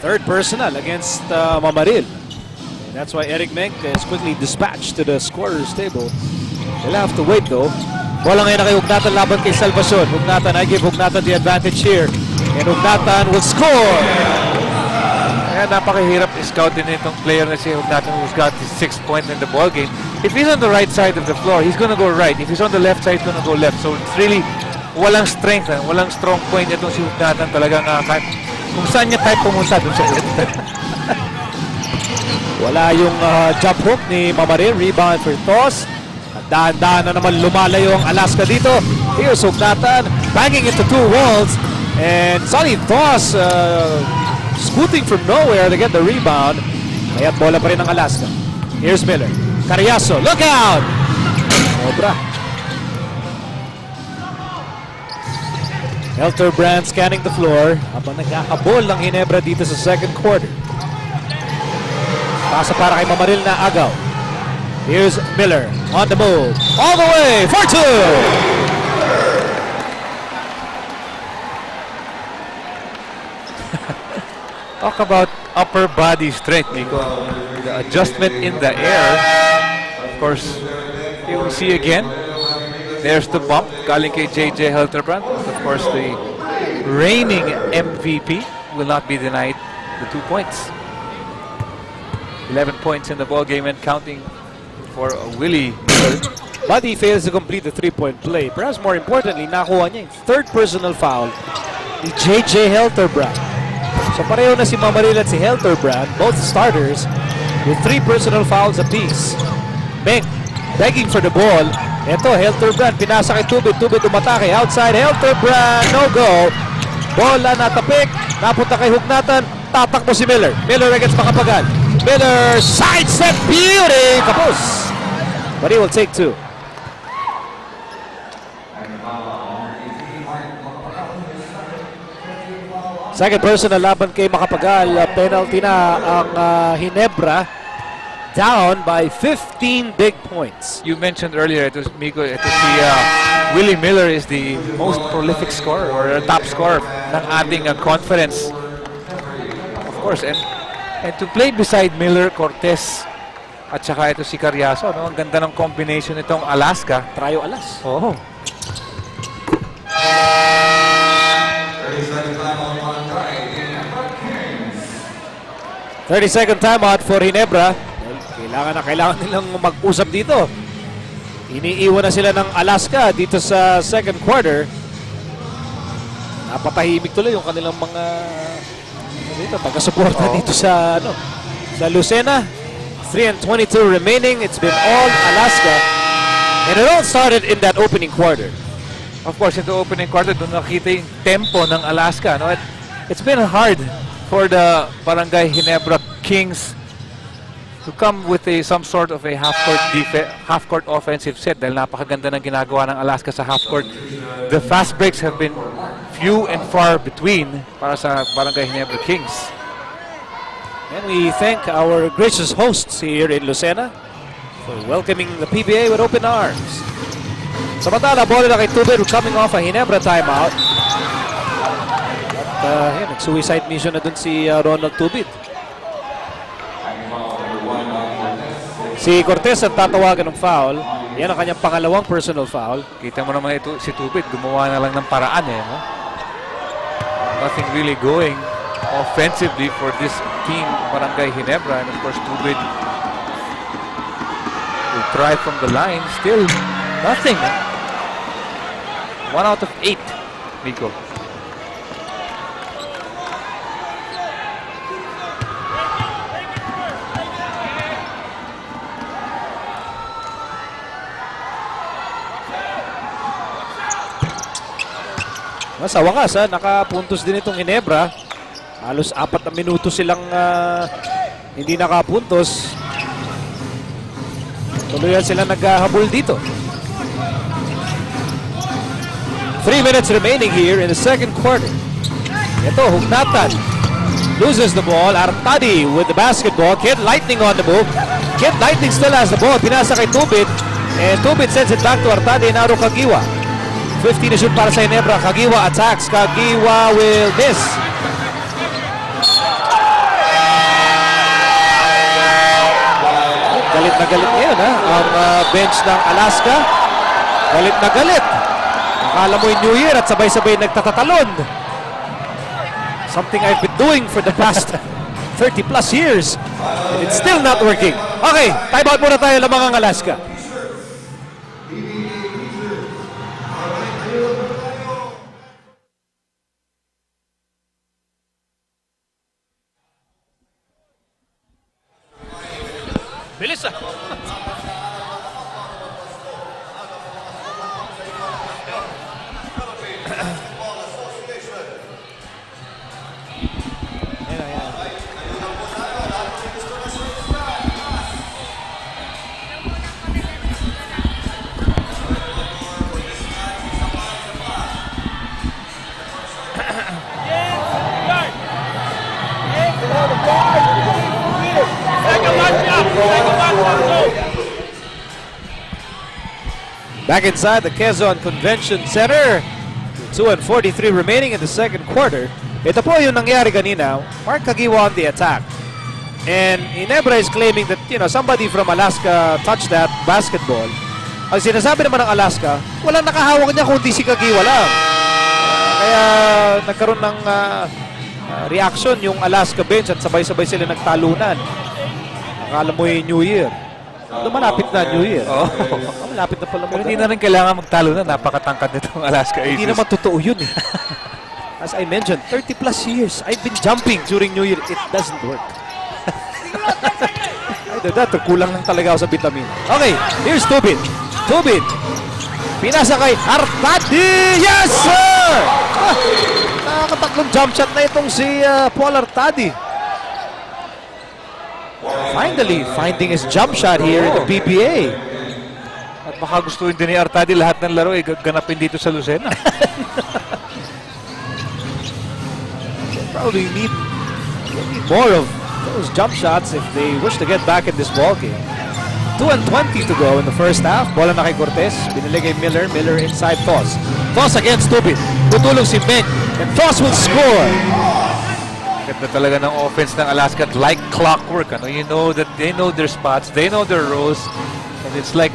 Third personal against Mamaril. And that's why Eric Menk is quickly dispatched to the scorer's table. They'll have to wait though. Bola ngayon na kay Hugnatan laban kay Salvacion. Hugnatan, I give Hugnatan the advantage here. And Hugnatan will score! Kaya napakahirap i-scout din itong player na si Hugnatan who's got his 6th point in the ball game. If he's on the right side of the floor, he's gonna go right. If he's on the left side, he's gonna go left. So it's really walang strength, walang strong point itong si Hugnatan talagang kung saan niya type pumunta dun sa Wala yung jump hook ni Mamaril. Rebound for Toss. At dahan-dahan na naman lumalayo ang Alaska dito. Here's Hugnatan banging into two walls. And Sonny Toss scooting from nowhere to get the rebound. Kaya't bola pa rin ang Alaska. Here's Miller. Carriazo, look out! Obra. Helterbrand scanning the floor habang nagkakabol ng Ginebra dito sa second quarter. Pasa para kay Mamaril na agaw. Here's Miller on the move. All the way for two! Talk about upper body strength, Nico. The adjustment in the air. Of course, you will see again. There's the bump, galing kay J.J. Helterbrand. Of course, the reigning MVP will not be denied the 2 points. 11 points in the ball game and counting for Willie Miller. But he fails to complete the three-point play. Perhaps more importantly, nakuha niya yung third personal foul ni J.J. Helterbrand. So pareho na si Mamaril at si Helterbrand, both starters, with 3 personal fouls apiece. Menk begging for the ball. Ito, Helterbrand, pinasa kay Tubid. Tubid umatake. Outside, Helterbrand, no go. Bola natapik. Napunta kay Hugnatan. Tatakbo si Miller. Miller against Macapagal. Miller, sidestep, beauty. Kapos. But he will take 2. Second personal laban kay Macapagal. Penalty na ang Ginebra. Down by 15 big points. You mentioned earlier, it was Miko, Willie Miller is the most prolific scorer or top scorer ng ating conference. Of course, and to play beside Miller, Cortez, At saka ito si Carriazo, no? Ang ganda ng combination nitong Alaska. Trayo alas. Oo. 30-second timeout for Ginebra. Kailangan nilang mag-usap dito. Iniiwan na sila ng Alaska dito sa second quarter. Napatahimik tuloy yung kanilang mga dito, taga-suporta dito sa sa Lucena. 3:22 remaining. It's been all Alaska. And it all started in that opening quarter. Of course, ito opening quarter, doon nakita yung tempo ng Alaska. No? It's been hard for the Barangay Ginebra Kings to come with some sort of a half-court offensive set dahil napakaganda ng ginagawa ng Alaska sa half-court. The fast breaks have been few and far between para sa Barangay Ginebra Kings. And we thank our gracious hosts here in Lucena for welcoming the PBA with open arms. Samantala, bola na kay Tubit coming off a Ginebra timeout. At nag-suicide mission na dun si Ronald Tubit. Si Cortez ang tatawagan ng foul. Yan ang kanyang pangalawang personal foul. Kita mo naman ito, si Tubit gumawa na lang ng paraan no? Nothing really going offensively for this team, Barangay Ginebra. And of course, Tubit will try from the line. Still nothing. 1 out of 8, Nico. Sa wakas, nakapuntos din itong Ginebra. Halos 4 na minuto silang hindi nakapuntos. Tuluyan sila naghahabol dito. 3 minutes remaining here in the second quarter. Ito, Hugnatan. Loses the ball. Artadi with the basketball. Kid Lightning on the move. Kid Lightning still has the ball. Pinasa kay Tubit. And Tubit sends it back to Artadi and Aro Caguioa. 50 na shoot para sa Ginebra. Caguioa attacks. Caguioa will miss. Galit na galit ngayon ang bench ng Alaska. Galit na galit. Akala mo yung New Year at sabay-sabay nagtatatalon. Something I've been doing for the past 30 plus years. And it's still not working. Okay, time out muna tayo lamang ang Alaska. Bilis Back inside the Quezon Convention Center. 2:43 remaining in the second quarter. Ito po yung nangyari kanina. Mark Caguioa on the attack. And Ginebra is claiming that, somebody from Alaska touched that basketball. Ang sinasabi naman ng Alaska, walang nakahawak niya kundi si Caguioa lang. Kaya nagkaroon ng reaction yung Alaska bench at sabay-sabay sila nagtalunan. Akala mo yung New Year. Malapit na New Year. Malapit na pala. Pero hindi na rin kailangan magtalo na. Napakatangkad nitong Alaska Aces. Hindi naman totoo yun As I mentioned, 30 plus years, I've been jumping during New Year. It doesn't work. Either that or kulang lang talaga ako sa vitamin. Okay, here's Tubit. Tubit. Pinasa kay Artadi. Yes, sir! Nakakatatlong jump shot na itong si Paul Artadi. Finally, finding his jump shot here in the PBA. At baka gustuin din ni Artadi lahat ng laro ganapin dito sa Lucena. Probably need more of those jump shots if they wish to get back in this ball game. 2:20 to go in the first half. Bola na kay Cortez. Binili kay Miller. Miller inside Toss. Toss against Tubit. Tutulong si Ben. And Toss will score. Ganda talaga ng offense ng Alaska, like clockwork. Ano? You know that they know their spots, they know their roles, and it's like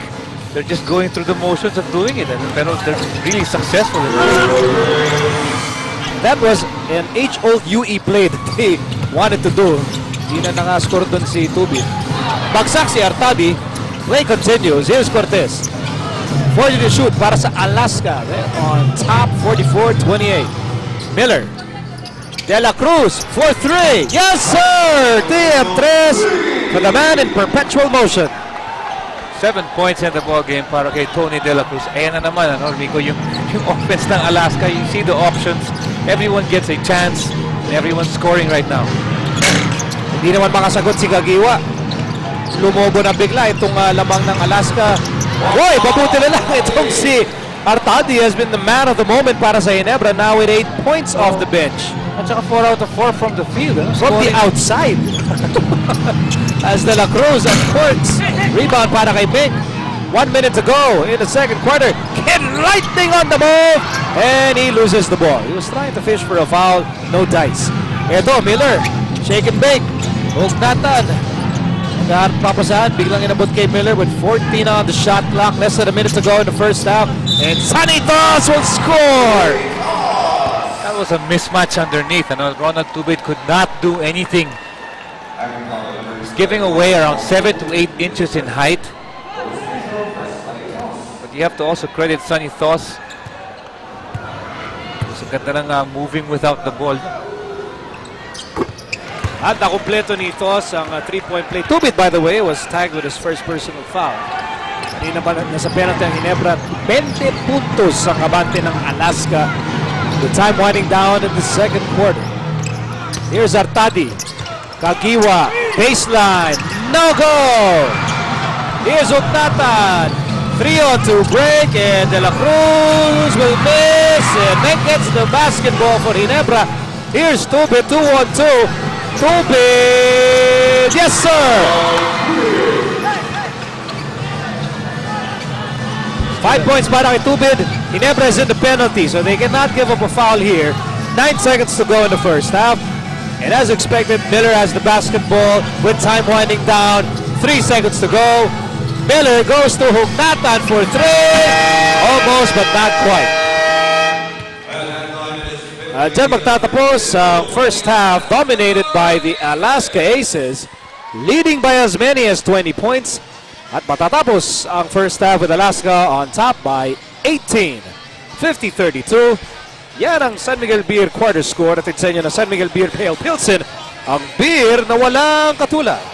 they're just going through the motions of doing it. Pero they're really successful in it. That was an age-old UE play that they wanted to do. Hindi na nakascore doon si Tubit. Bagsak si Artadi. Play continues. Here's Cortez. 40 to shoot para sa Alaska. They're on top, 44-28. Miller. De La Cruz for 3. Yes, sir! TM3 for the man in perpetual motion. 7 points in the ball game para kay Tony De La Cruz. Ayan na naman, ano, Rico, yung offense ng Alaska. You see the options. Everyone gets a chance. And everyone's scoring right now. Hindi naman makasagot si Caguioa. Lumobo na bigla itong lamang ng Alaska. Boy, mabuti na lang itong si Artadi has been the man of the moment para sa Ginebra, now with 8 points off the bench. At saka 4 out of 4 from the field. Ano? From the outside. As De La Cruz at courts. Rebound para kay Big. 1 minute to go in the second quarter. Kid Lightning on the move. And he loses the ball. He was trying to fish for a foul. No dice. Ito, Miller. Shake and bake. Hugnatan. Naghaharap papasahan. Biglang inabot kay Miller with 14 on the shot clock. Less than a minute to go in the first half. And Sanitos will score. That was a mismatch underneath. Ano? Ronald Tubit could not do anything. He's giving away around 7 to 8 inches in height. But you have to also credit Sonny Thos. So ganda ng moving without the ball. At nakumpleto ni Tos ang 3-point play. Tubit, by the way, was tagged with his first personal foul. Kanina pa nasa penalty ang Ginebra. 20 puntos ang kabante ng Alaska. The time winding down in the second quarter. Here's Artadi. Caguioa. Baseline. No go! Here's Hugnatan. 3-on-2 break. And De La Cruz will miss. And then gets the basketball for Ginebra. Here's Tubit. 2-on-2. Tubit! Yes, sir! 5 points para kay Tubit. Ginebra is in the penalty, so they cannot give up a foul here. 9 seconds to go in the first half. And as expected, Miller has the basketball with time winding down. 3 seconds to go. Miller goes to Hugnatan for 3. Almost, but not quite. Diyan magtatapos ang first half, dominated by the Alaska Aces, leading by as many as 20 points. At matatapos ang first half with Alaska on top by 18. 50-32. Yan ang San Miguel Beer quarter score. At sa inyo na San Miguel Beer Pale Pilsen, ang beer na walang katulad.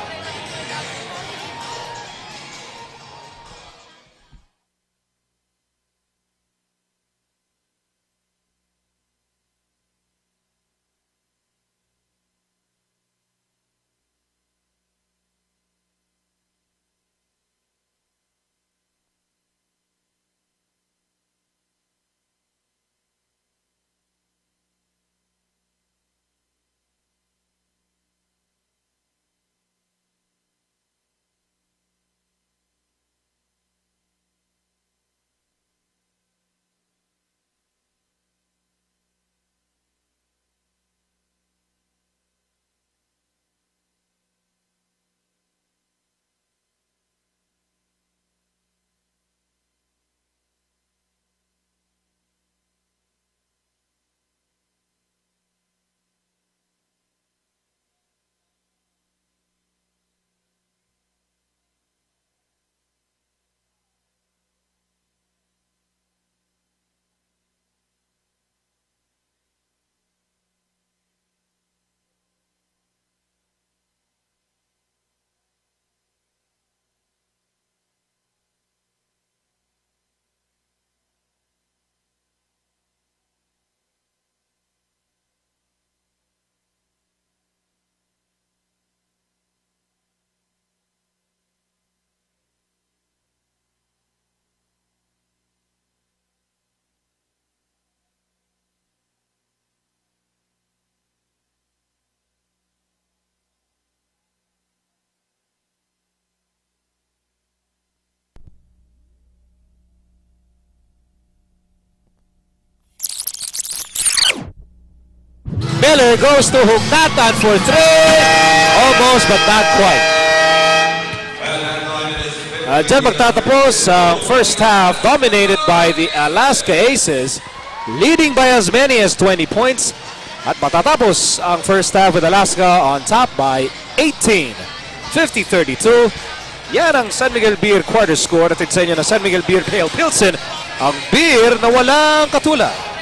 Miller goes to Hugnatan for three. Almost, but not quite. Diyan magtatapos ang first half dominated by the Alaska Aces, leading by as many as 20 points. At matatapos ang first half with Alaska on top by 18. 50-32. Yan ang San Miguel Beer quarter score. At sa inyo na San Miguel Beer Pale Pilsen, ang beer na walang katulad.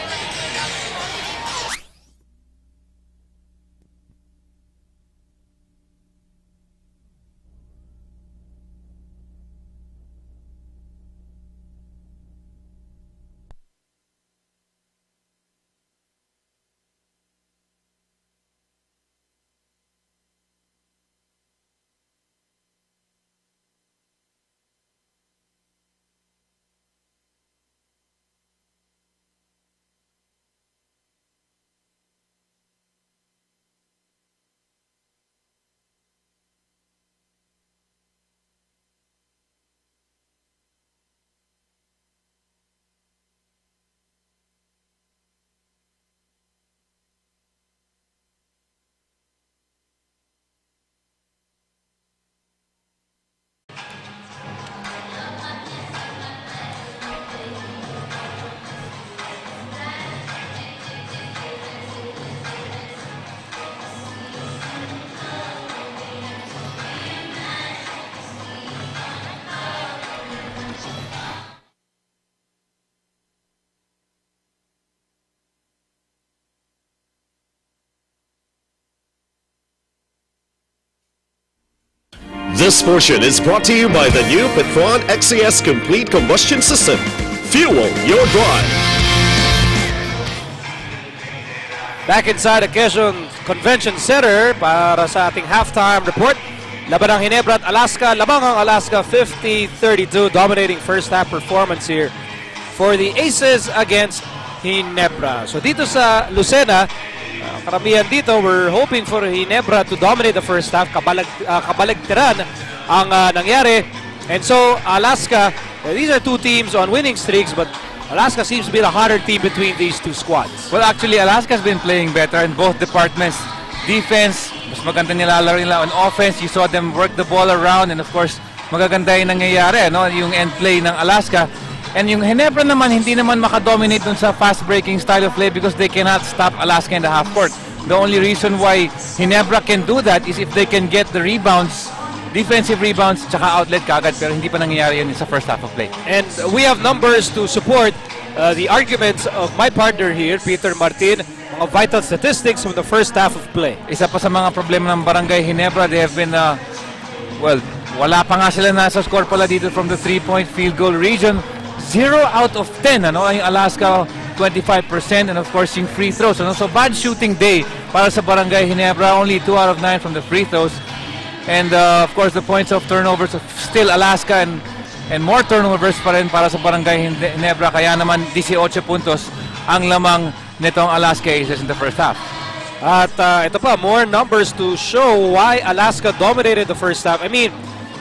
This portion is brought to you by the new Petron XCS Complete Combustion System. Fuel your drive. Back inside the Quezon Convention Center para sa ating halftime report. Laban ng Ginebra at Alaska. Labang ang Alaska 50-32. Dominating first half performance here for the Aces against Ginebra. So dito sa Lucena, karamihan dito, we're hoping for Ginebra to dominate the first half. Kabaligtaran ang nangyari. And so Alaska, these are two teams on winning streaks, but Alaska seems to be the hotter team between these two squads. Well, actually, Alaska's been playing better in both departments. Defense, mas maganda nilalaro nila. On offense, you saw them work the ball around, and of course, magaganda yung nangyayari, no? Yung end play ng Alaska. And yung Ginebra naman, hindi naman makadominate dun sa fast-breaking style of play because they cannot stop Alaska in the half court. The only reason why Ginebra can do that is if they can get the rebounds, defensive rebounds, tsaka outlet kagad, pero hindi pa nangyayari yun sa first half of play. And we have numbers to support the arguments of my partner here, Peter Martin, mga vital statistics from the first half of play. Isa pa sa mga problema ng Barangay Ginebra, they have been, well, wala pa nga sila nasa score pala dito from the three-point field goal region. 0 out of 10, ano, yung Alaska 25%, and of course yung free throws. Ano? So bad shooting day para sa Barangay Ginebra, only 2 out of 9 from the free throws. And of course the points of turnovers of still Alaska and more turnovers pa rin para sa Barangay Ginebra. Kaya naman 18 puntos ang lamang nitong Alaska Aces in the first half. At ito pa, more numbers to show why Alaska dominated the first half. I mean,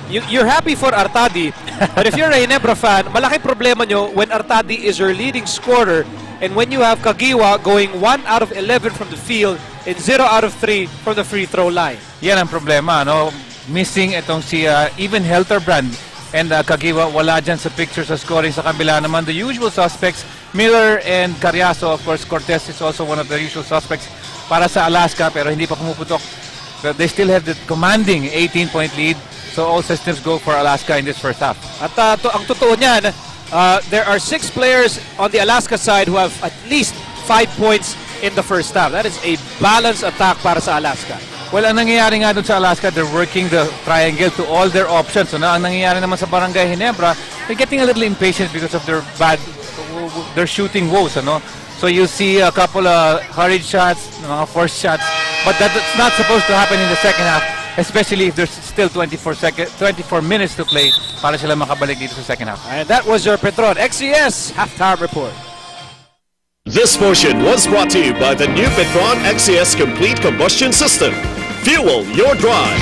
you're happy for Artadi, but if you're a Ginebra fan, malaki problema nyo when Artadi is your leading scorer and when you have Caguioa going 1 out of 11 from the field and 0 out of 3 from the free throw line. Yan ang problema, no? Missing itong si even Helterbrand and Caguioa, wala dyan sa picture sa scoring. Sa kabila naman, the usual suspects, Miller and Carriazo. Of course, Cortez is also one of the usual suspects para sa Alaska, pero hindi pa pumuputok. But they still have the commanding 18-point lead. So all systems go for Alaska in this first half. At ang totoo niyan, there are 6 players on the Alaska side who have at least 5 points in the first half. That is a balanced attack para sa Alaska. Well, ang nangyayari nga doon sa Alaska, they're working the triangle to all their options. So, ang nangyayari naman sa Barangay Ginebra, they're getting a little impatient because of their shooting woes. Ano? So you see a couple of hurried shots, mga forced shots, but that's not supposed to happen in the second half, especially if there's still 24 minutes to play para sila makabalik dito sa second half. And that was your Petron XCS halftime report. This portion was brought to you by the new Petron XCS Complete Combustion System. Fuel your drive.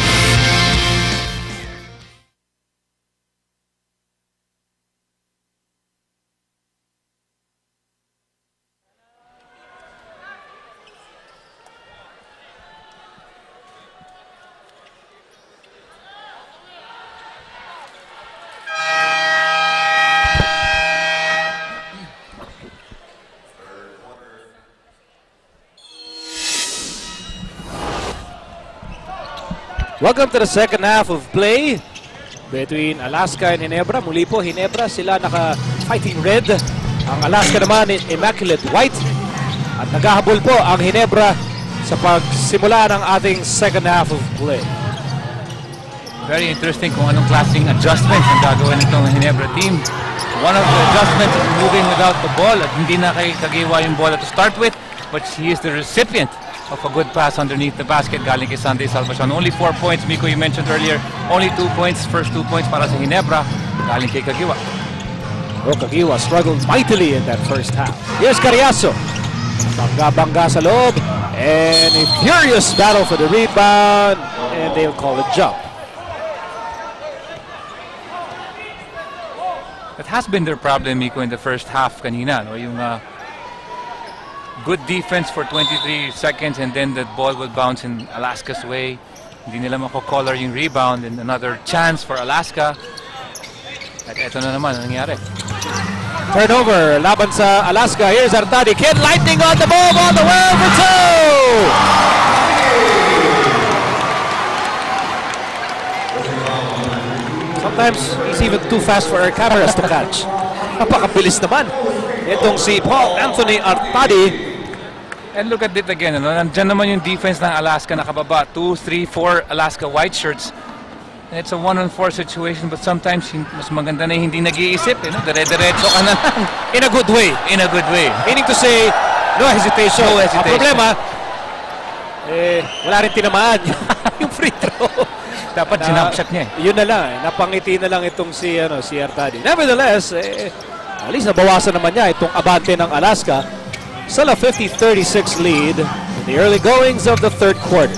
Welcome to the second half of play between Alaska and Ginebra. Muli po, Ginebra sila naka-fighting red. Ang Alaska naman immaculate white. At naghahabol po ang Ginebra sa pagsimula ng ating second half of play. Very interesting kung anong klaseng adjustments ang gagawin itong Ginebra team. One of the adjustments is moving without the ball at hindi na kay Caguioa yung bola to start with, but he is the recipient of a good pass underneath the basket galing kay Sunday Salvacion. Only 4 points, Miko, you mentioned earlier. Only 2 points, first 2 points para sa Ginebra galing kay Caguioa. Oh, Caguioa struggled mightily in that first half. Here's Cariaso. Bangga-bangga sa loob. And a furious battle for the rebound. And they'll call a jump. That has been their problem, Miko, in the first half kanina. No? Yung good defense for 23 seconds and then the ball will bounce in Alaska's way. Hindi nila mako-collar yung rebound and another chance for Alaska. At eto na naman ang nangyari. Turnover, laban sa Alaska. Here's Artadi. Kid Lightning on the move all the way for two! Sometimes he's even too fast for our cameras to catch. Napakabilis naman. Itong si Paul Anthony Artadi. And look at it again. Ano? Nandyan naman yung defense ng Alaska nakababa. 2, 3, 4 Alaska white shirts. And it's a 1-on-4 situation but sometimes mas maganda na hindi nag-iisip. You know? Dire-diretso ka na lang. In a good way. In a good way. Meaning to say, no hesitation. No hesitation. Ang problema, wala rin tinamaan yung free throw. Dapat sinapshot niya Yun na lang, napangiti na lang itong si Artadi. Nevertheless, at least nabawasan naman niya itong abante ng Alaska. Still a 50-36 lead in the early goings of the third quarter.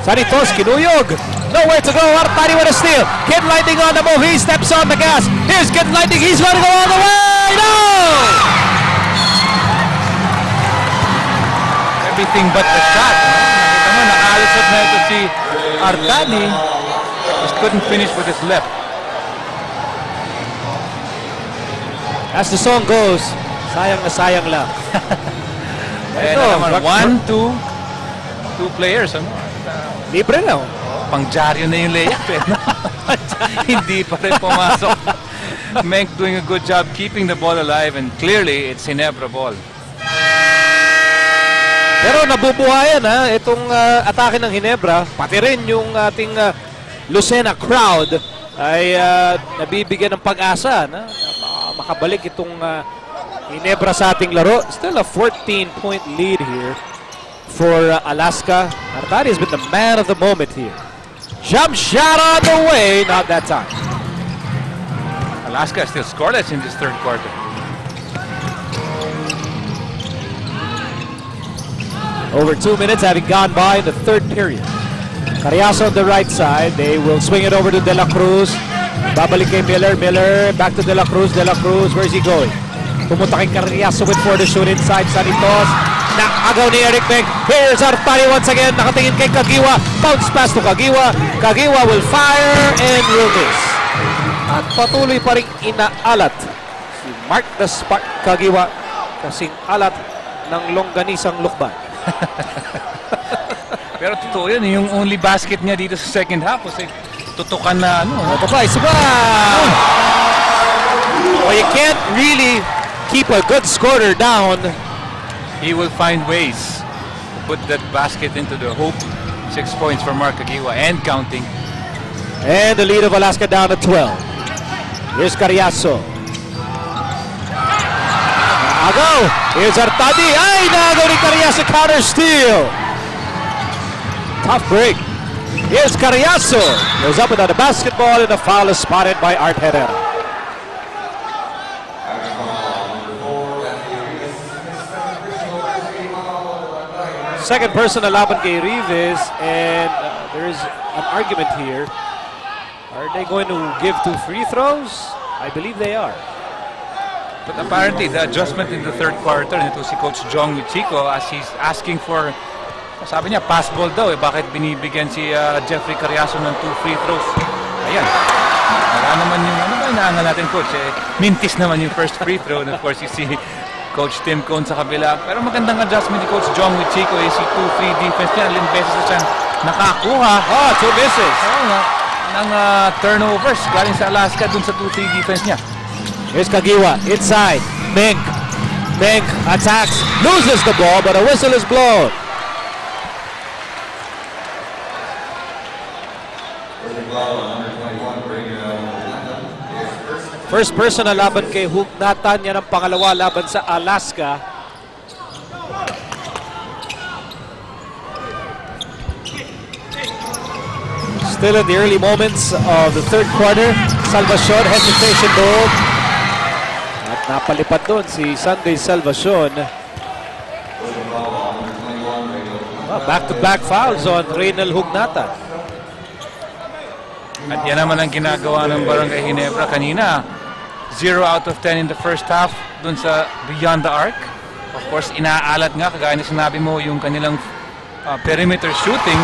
Sanitos, kinuyog. Nowhere to go. Artadi with a steal. Kid Lightning on the move. He steps on the gas. Here's Kid Lightning. He's going to go all the way. No! Everything but the shot. Nakita mo, nakaalisot na ito si Artadi. Just couldn't finish with his left. As the song goes, sayang na sayang lang. Ito, naman, 1, 2 players. Ano? Libre na. Pang-dyaryo na yung layup. Hindi pa rin pumasok. Menk doing a good job keeping the ball alive and clearly it's Ginebra ball. Pero nabubuhayan itong atake ng Ginebra, pati rin yung ating Lucena crowd ay nabibigyan ng pag-asa na makabalik itong Ginebra sa ating laro. Still a 14-point lead here for Alaska. Artadi has been the man of the moment here. Jump shot on the way, not that time. Alaska is still scoreless in this third quarter. Over 2 minutes having gone by in the third period. Cariaso on the right side. They will swing it over to De La Cruz. Babalik kay Miller. Miller back to De La Cruz. De La Cruz, where's he going? Pumunta kay Cariaso with 4 to shoot inside. Sanitos. Nakagaw ni Eric Menk. Here's Artadi once again. Nakatingin kay Caguioa. Bounce pass to Caguioa. Caguioa will fire and will miss. At patuloy pa rin inaalat si Mark the Spark Caguioa kasing alat ng longganisang lukban. Pero totoo yun, yung only basket niya dito sa second half kasi tutukan na Ito pa, isa pa! Well, you can't really keep a good scorer down. he will find ways to put that basket into the hoop. 6 points for Mark Caguioa and counting. And the lead of Alaska down to 12. Here's Cariaso. Agaw! Here's Artadi. Ay, nagaw ni Cariaso. Counter steal. Tough break. Here's Cariaso. Goes up without a basketball and a foul is spotted by Art Herrera. Second person na laban kay Rives, and there is an argument here. Are they going to give 2 free throws? I believe they are. But apparently the adjustment in the third quarter nito si Coach Jong Wichiko as he's asking for, sabi niya pass ball daw bakit binibigyan si Jeffrey Cariaso ng 2 free throws. Ayan. Wala naman yung ano ba inaangal natin, Coach? Mintis naman yung first free throw and of course you see Coach Tim Cone sa kabila. Pero magandang adjustment ni Coach Jong Wichiko si 2-3 defense niya. Ilang beses na siyang nakakuha. Oh, 2 misses. Ng turnovers galing sa Alaska dun sa 2-3 defense niya. Here's Caguioa, inside. Mink attacks, loses the ball, but a whistle is blown. First personal laban kay Hugnatan, yan ang pangalawa laban sa Alaska. Still in the early moments of the third quarter, Salvacion, hesitation move. At napalipad doon si Sunday Salvacion. Back-to-back fouls on Reynel Hugnatan. At yan naman ang ginagawa ng Barangay Ginebra kanina. 0 out of 10 in the first half dun sa beyond the arc. Of course, inaalat nga, kagaya na sinabi mo, yung kanilang perimeter shooting.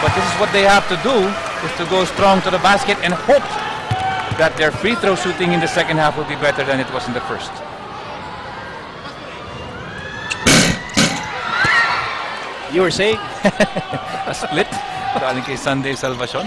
But this is what they have to do, is to go strong to the basket and hope that their free throw shooting in the second half will be better than it was in the first. You were saying? A split galing kay Sunday Salvacion.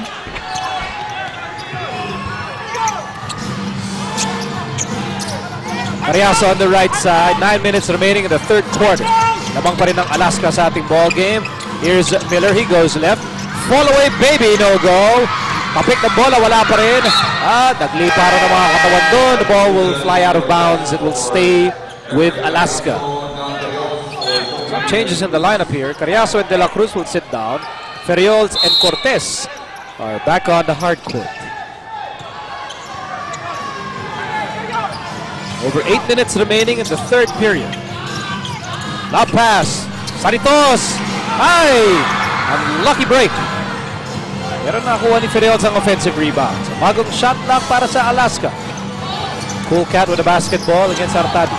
Ariaso on the right side. 9 minutes remaining in the third quarter. Lamang pa rin ang Alaska sa ating ball game. Here's Miller. He goes left. Fall away, baby. No go. Kapik ng bola. Wala pa rin. Naglipa rin ang mga katawan doon. The ball will fly out of bounds. It will stay with Alaska. Some changes in the lineup here. Cariaso and De La Cruz will sit down. Ferriols and Cortez are back on the hard court. Over 8 minutes remaining in the third period. Lob pass. Saritos. Ay! Unlucky break. Pero nakuha ni Ferriols ang offensive rebound. So, bagong shot lang para sa Alaska. Cool Cat with a basketball against Artadi.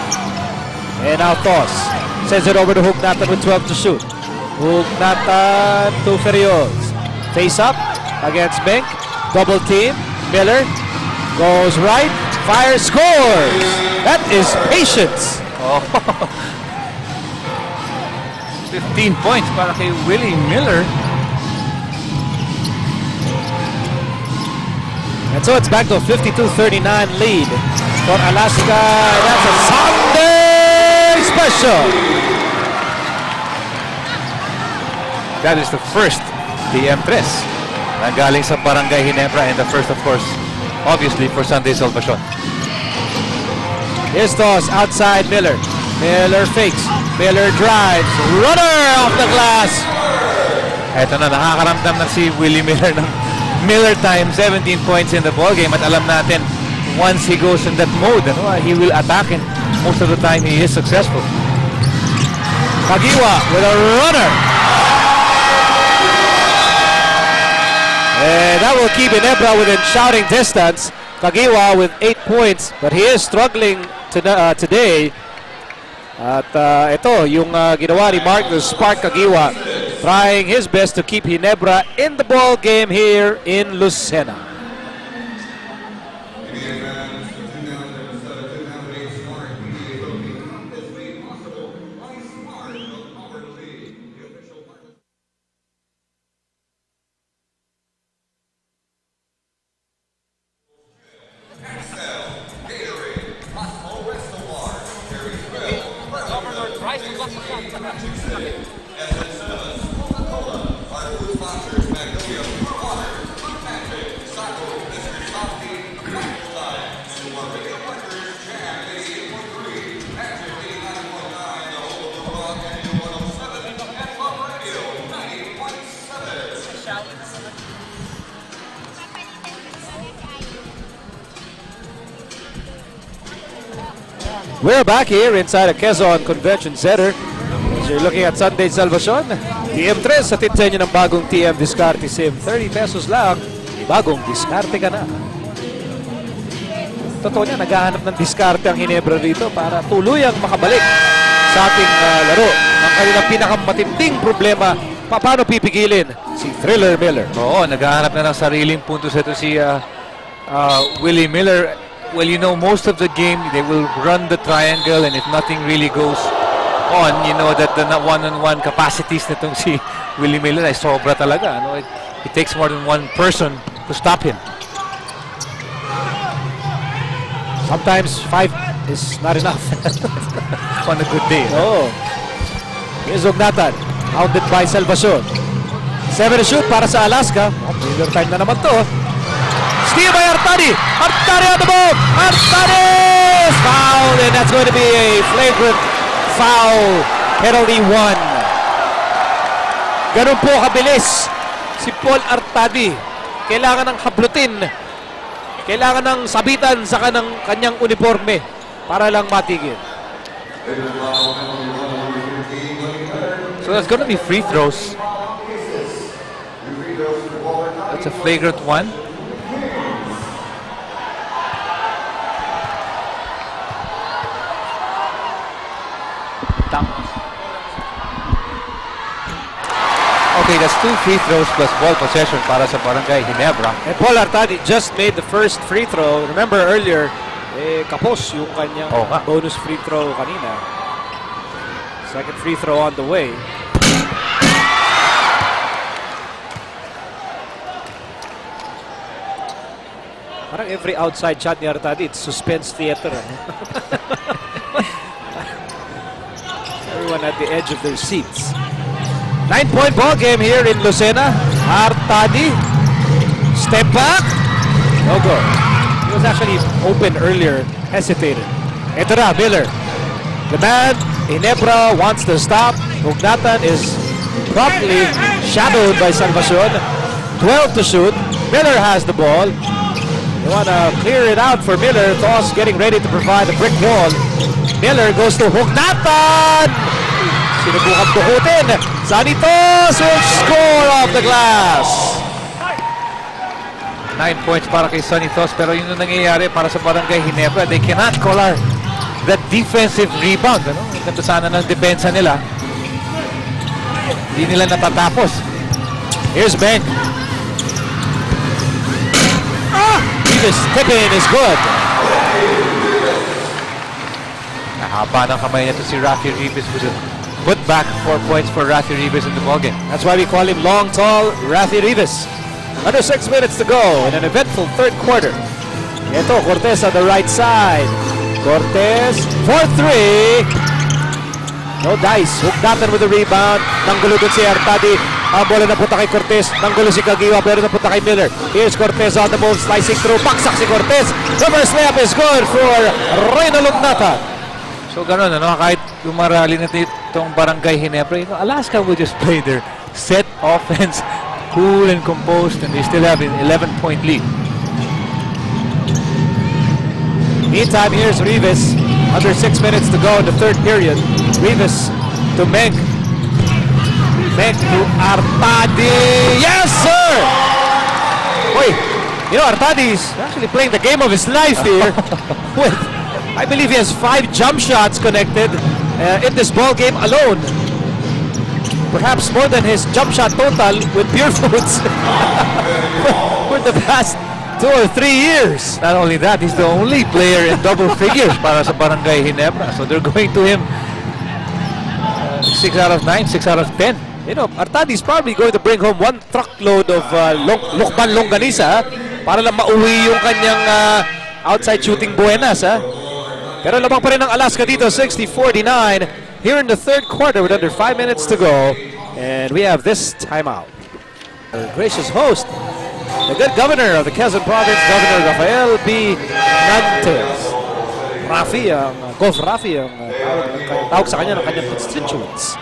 And now Toss. Sends it over to Hugnatan with 12 to shoot. Hugnatan to Ferriols. Face up against Mink. Double team. Miller goes right. Fire, scores! That is patience. Oh. 15 points para kay Willie Miller. And so it's back to a 52-39 lead for Alaska. That's a Sunday special. That is the first DM3 na galing sa Barangay Ginebra, and the first, of course, obviously for Sunday Salvacion. Here's Toss outside Miller. Miller fakes. Miller drives. Runner off the glass. Eto na, nakakaramdam na si Willie Miller ng Miller time. 17 points in the ball game, at alam natin, once he goes in that mode, he will attack, and most of the time he is successful. Caguioa with a runner. And that will keep Ginebra within shouting distance. Caguioa with 8 points, but he is struggling today. At ito, yung ginawa ni Mark the Spark Caguioa, trying his best to keep Ginebra in the ball game here in Lucena. We're back here inside a Quezon Convention Center. As you're looking at Sunday Salvacion, TM3 sa tinsa nyo ng bagong TM Discarte SIM. 30 pesos lang, bagong diskarte ka na. Totoo niya, naghahanap ng diskarte ang Ginebra rito para tuluyang makabalik sa ating laro. Ang kanilang pinakamatinding problema, paano pipigilin si Thriller Miller. Oo, naghahanap na ng sariling puntos ito si Willie Miller. Well, you know, most of the game, they will run the triangle, and if nothing really goes on, you know that the one-on-one capacities nitong si Willie Miller ay sobra talaga. Ano? It takes more than one person to stop him. Sometimes 5 is not enough. On a good day. Oh. Here's Ugnatan. Hounded by Salvacion. 7 to shoot para sa Alaska. Miller time na naman to. Steal by Artadi. Artadi on the move. Artadi is fouled, and that's going to be a flagrant foul. Penalty 1. Ganun po kabilis si Paul Artadi. Kailangan ng hablutin. Kailangan ng sabitan sa kanyang uniforme para lang matigil. So that's going to be free throws. That's a flagrant one. Okay, that's 2 free throws plus ball possession para sa Barangay Ginebra. And Paul Artadi just made the first free throw. Remember earlier, kapos yung kanyang bonus free throw kanina. Second free throw on the way. Parang every outside shot ni Artadi, it's suspense theater. Everyone at the edge of their seats. 9-point ball game here in Lucena. Artadi, step back, no go. He was actually open earlier, hesitated. Ito na, Miller. The man, Ginebra, wants to stop. Ugnatan is promptly shadowed by Salvacion. 12 to shoot. Miller has the ball. They want to clear it out for Miller. Toss getting ready to provide a brick wall. Miller goes to Ugnatan. Sinubukan bukutin. Sanitos will score off the glass. 9 points para kay Sanitos, pero yun yung nangyayari para sa Barangay Ginebra. They cannot collar that defensive rebound. Ano? Ang ganda sana ng depensa nila. Hindi nila natatapos. Here's Bank. This tip-in is good. Nahaba ng kamay nito si Rafi Rivas with a put back 4 points for Rafi Rivas in the ballgame. That's why we call him long, tall Rafi Rivas. Under 6 minutes to go in an eventful third quarter. Ito, Cortez on the right side. Cortez for 3. No dice. Ugnatan with the rebound. Nanggulo dun si Artadi. Ang bola napunta kay Cortez. Nanggulo si Caguioa pero napunta kay Miller. Here's Cortez on the move. Slicing through. Baksak si Cortez. Reverse layup is good for Reynald Ugnatan. So gano'n, ano, kahit lumarali na itong Barangay Ginebra, Alaska will just play their set offense, cool and composed, and they still have an 11-point lead. Meantime, here's Rivas. Under 6 minutes to go in the third period. Rivas to Menk. Menk to Artadi. Yes, sir! Boy, you know, Artadi is actually playing the game of his life here. With, I believe he has 5 jump shots connected in this ball game alone. Perhaps more than his jump shot total with Pure Foods for the past 2 or 3 years. Not only that, he's the only player in double figures para sa Barangay Ginebra. So they're going to him 6 out of 9, 6 out of 10. You know, Artadi is probably going to bring home 1 truckload of Lukban Longganisa para lang mauwi yung kanyang outside shooting buenas. Pero lamang pa rin ang Alaska dito, 60-49. Here in the third quarter with under 5 minutes to go. And we have this timeout. Our gracious host, the good governor of the Quezon Province, Governor Rafael B. Nantes. Rafi, Gov Rafi ang tawag sa kanya ng kanyang constituents.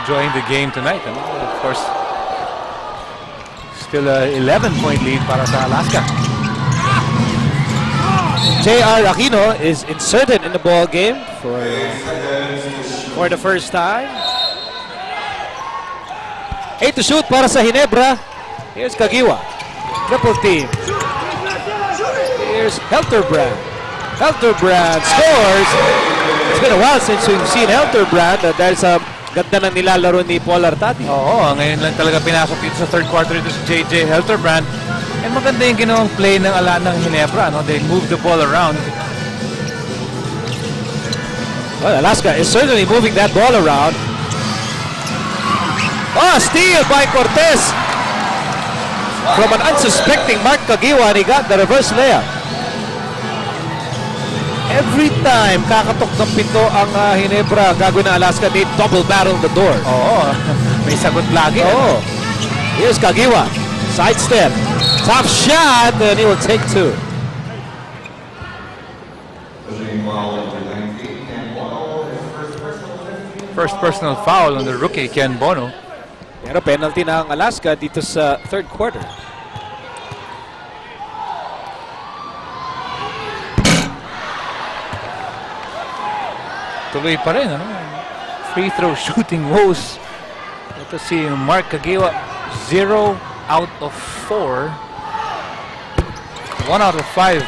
Enjoying the game tonight. And of course, still a 11-point lead para sa Alaska. J.R. Aquino is inserted in the ball game for the first time. 8 to shoot para sa Ginebra. Here's Caguioa. Triple team. Here's Helterbrand. Helterbrand scores. It's been a while since we've seen Helterbrand. Dahil sa ganda ng nilalaro ni Paul Artadi. Oo, ngayon lang talaga pinasok dito sa third quarter ito si JJ Helterbrand. And maganda yung ginawang play ng ng Ginebra, no? They move the ball around. Well, Alaska is certainly moving that ball around. Oh, steal by Cortez. From an unsuspecting Mark Caguioa, and he got the reverse layup. Every time kakatok ng pinto ang Ginebra, gagawin ng Alaska, they double barrel the door. Oo, may sagot lagi. Oh, here's Caguioa. Sidestep. Top shot, and he will take two. First personal foul on the rookie, Ken Bono. Pero penalty na ang Alaska dito sa third quarter. Tuloy pa rin, ano? Free throw shooting woes. Ito si Mark Caguioa, 0 out of 4. 1 out of 5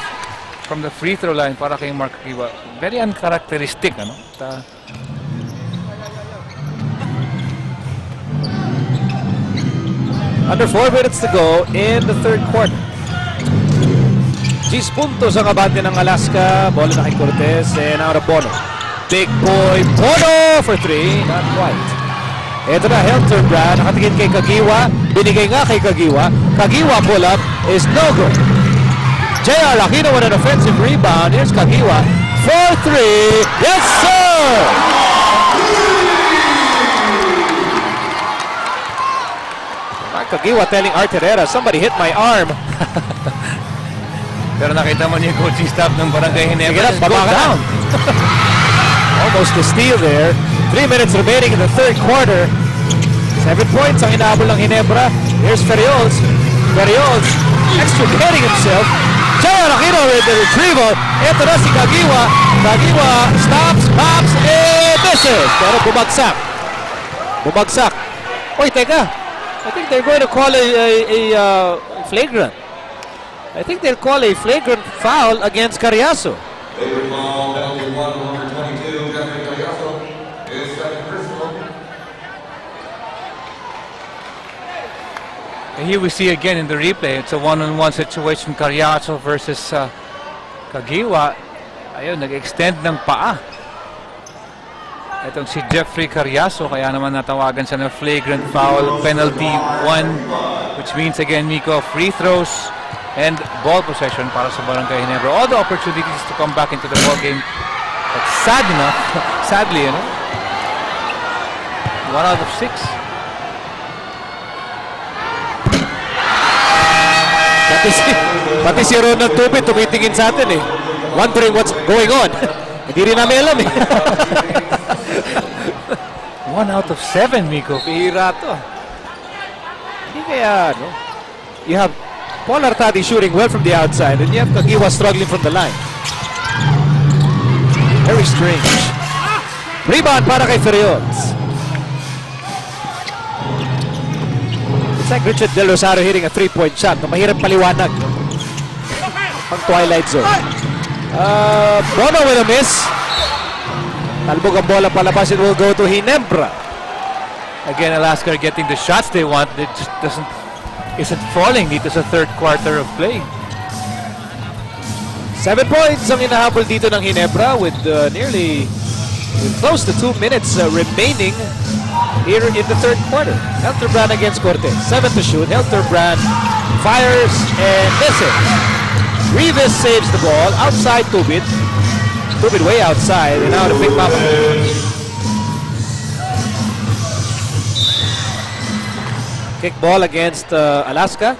from the free throw line para kay Mark Caguioa. Very uncharacteristic, ano? Under 4 minutes to go in the third quarter. 10 puntos ang abante ng Alaska. Bola na kay Cortez and out of Bono. Big boy Bono for 3. Not quite. Ito na, Helter Brand. Nakatingin kay Caguioa. Binigay nga kay Caguioa. Caguioa pull up is no good. J.R. Aquino with an offensive rebound. Here's Caguioa. 4-3. Yes, sir! Caguioa telling Art Herrera, somebody hit my arm. Pero nakita mo niyo yung coaching staff ng Barangay Ginebra. Get up, Go down. Almost a steal there. 3 minutes remaining in the third quarter. 7 points ang inaabol ng Ginebra. Here's Ferriols. Ferriols extricating himself. J.R. Aquino with the retrieval. Ito na si Caguioa. Caguioa stops, pops, and misses. Pero bumagsak. Bumagsak. Oy, teka. I think they're going to call a flagrant. I think they'll call a flagrant foul against Carriazo. They would call penalty 1, number 22, Jeffrey Caguioa, is second personal. And here we see again in the replay, it's a one-on-one situation, Carriazo versus Caguioa. Ayun, nag-extend ng paa. Itong si Jeffrey Carriazo, kaya naman natawagan siya ng flagrant foul, penalty 1, which means again, Miko, free throws and ball possession para sa Barangay Ginebra. All the opportunities to come back into the ball game. But sad enough, sadly, you know, 1 out of 6. Pati si Ronald Tubit tumitingin sa atin eh. Wondering what's going on. Hindi rin namin alam eh. 1 out of 7, Miko. Pihira to. Hindi kaya, no? You have Paul Artadi shooting well from the outside and you have Caguioa struggling from the line. Very strange. Rebound para kay Ferriols. It's like Richard Del Rosario hitting a 3-point shot na mahirap paliwanag. Pang Twilight Zone. Bono with a miss. Talbog ang bola palabas. It will go to Ginebra. Again, Alaska are getting the shots they want. It just isn't falling dito sa third quarter of play. 7 points ang inahabol dito ng Ginebra with close to 2 minutes remaining here in the third quarter. Helter Brand against Cortez. 7 to shoot. Helter Brand fires and misses. Rivas saves the ball outside Tubit. Tubit way outside and now the big pop. Kick ball against Alaska.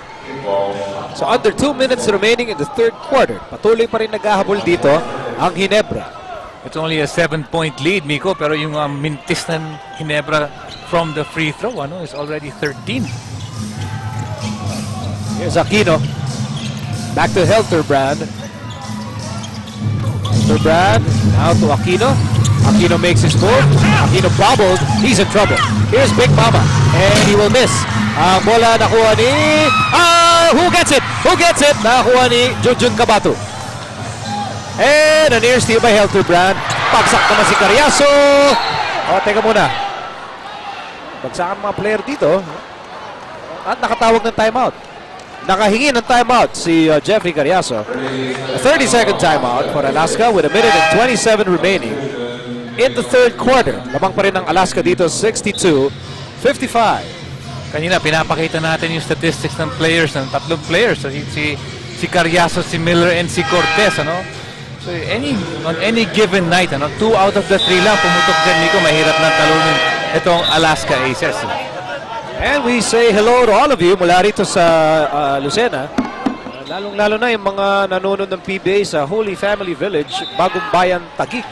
So under 2 minutes remaining in the third quarter. Patuloy pa rin naghahabol dito ang Ginebra. It's only a 7-point lead, Miko, pero yung mintis ng Ginebra from the free throw is already 13. Here's Aquino. Back to Helter Brand. Helter Brand now to Aquino. Aquino makes his move. Aquino bobbled. He's in trouble. Here's Big Mama. And he will miss. Ang bola nakuha ni... who gets it? Who gets it? Nakuha ni Junjun Cabato. And a near steal by Helter Brand. Bagsak naman si Carriazo. Teka muna. Bagsakan mga player dito. At nakatawag ng timeout. nakahingi ng timeout si Jeffrey Carriazo. A 30-second timeout for Alaska with 1:27 remaining in the third quarter. Lamang pa rin ang Alaska dito, 62-55. Kanina pinapakita natin yung statistics ng players, ng tatlong players, si Carriazo, si Miller, and si Cortez, ano? So on any given night, ano, 2 out of the 3 lang pumutok dyan, Nico, mahirap na talunin itong Alaska Aces. And we say hello to all of you mula rito sa Lucena. Lalong-lalo na yung mga nanonood ng PBA sa Holy Family Village, Bagong Bayan, Taguig.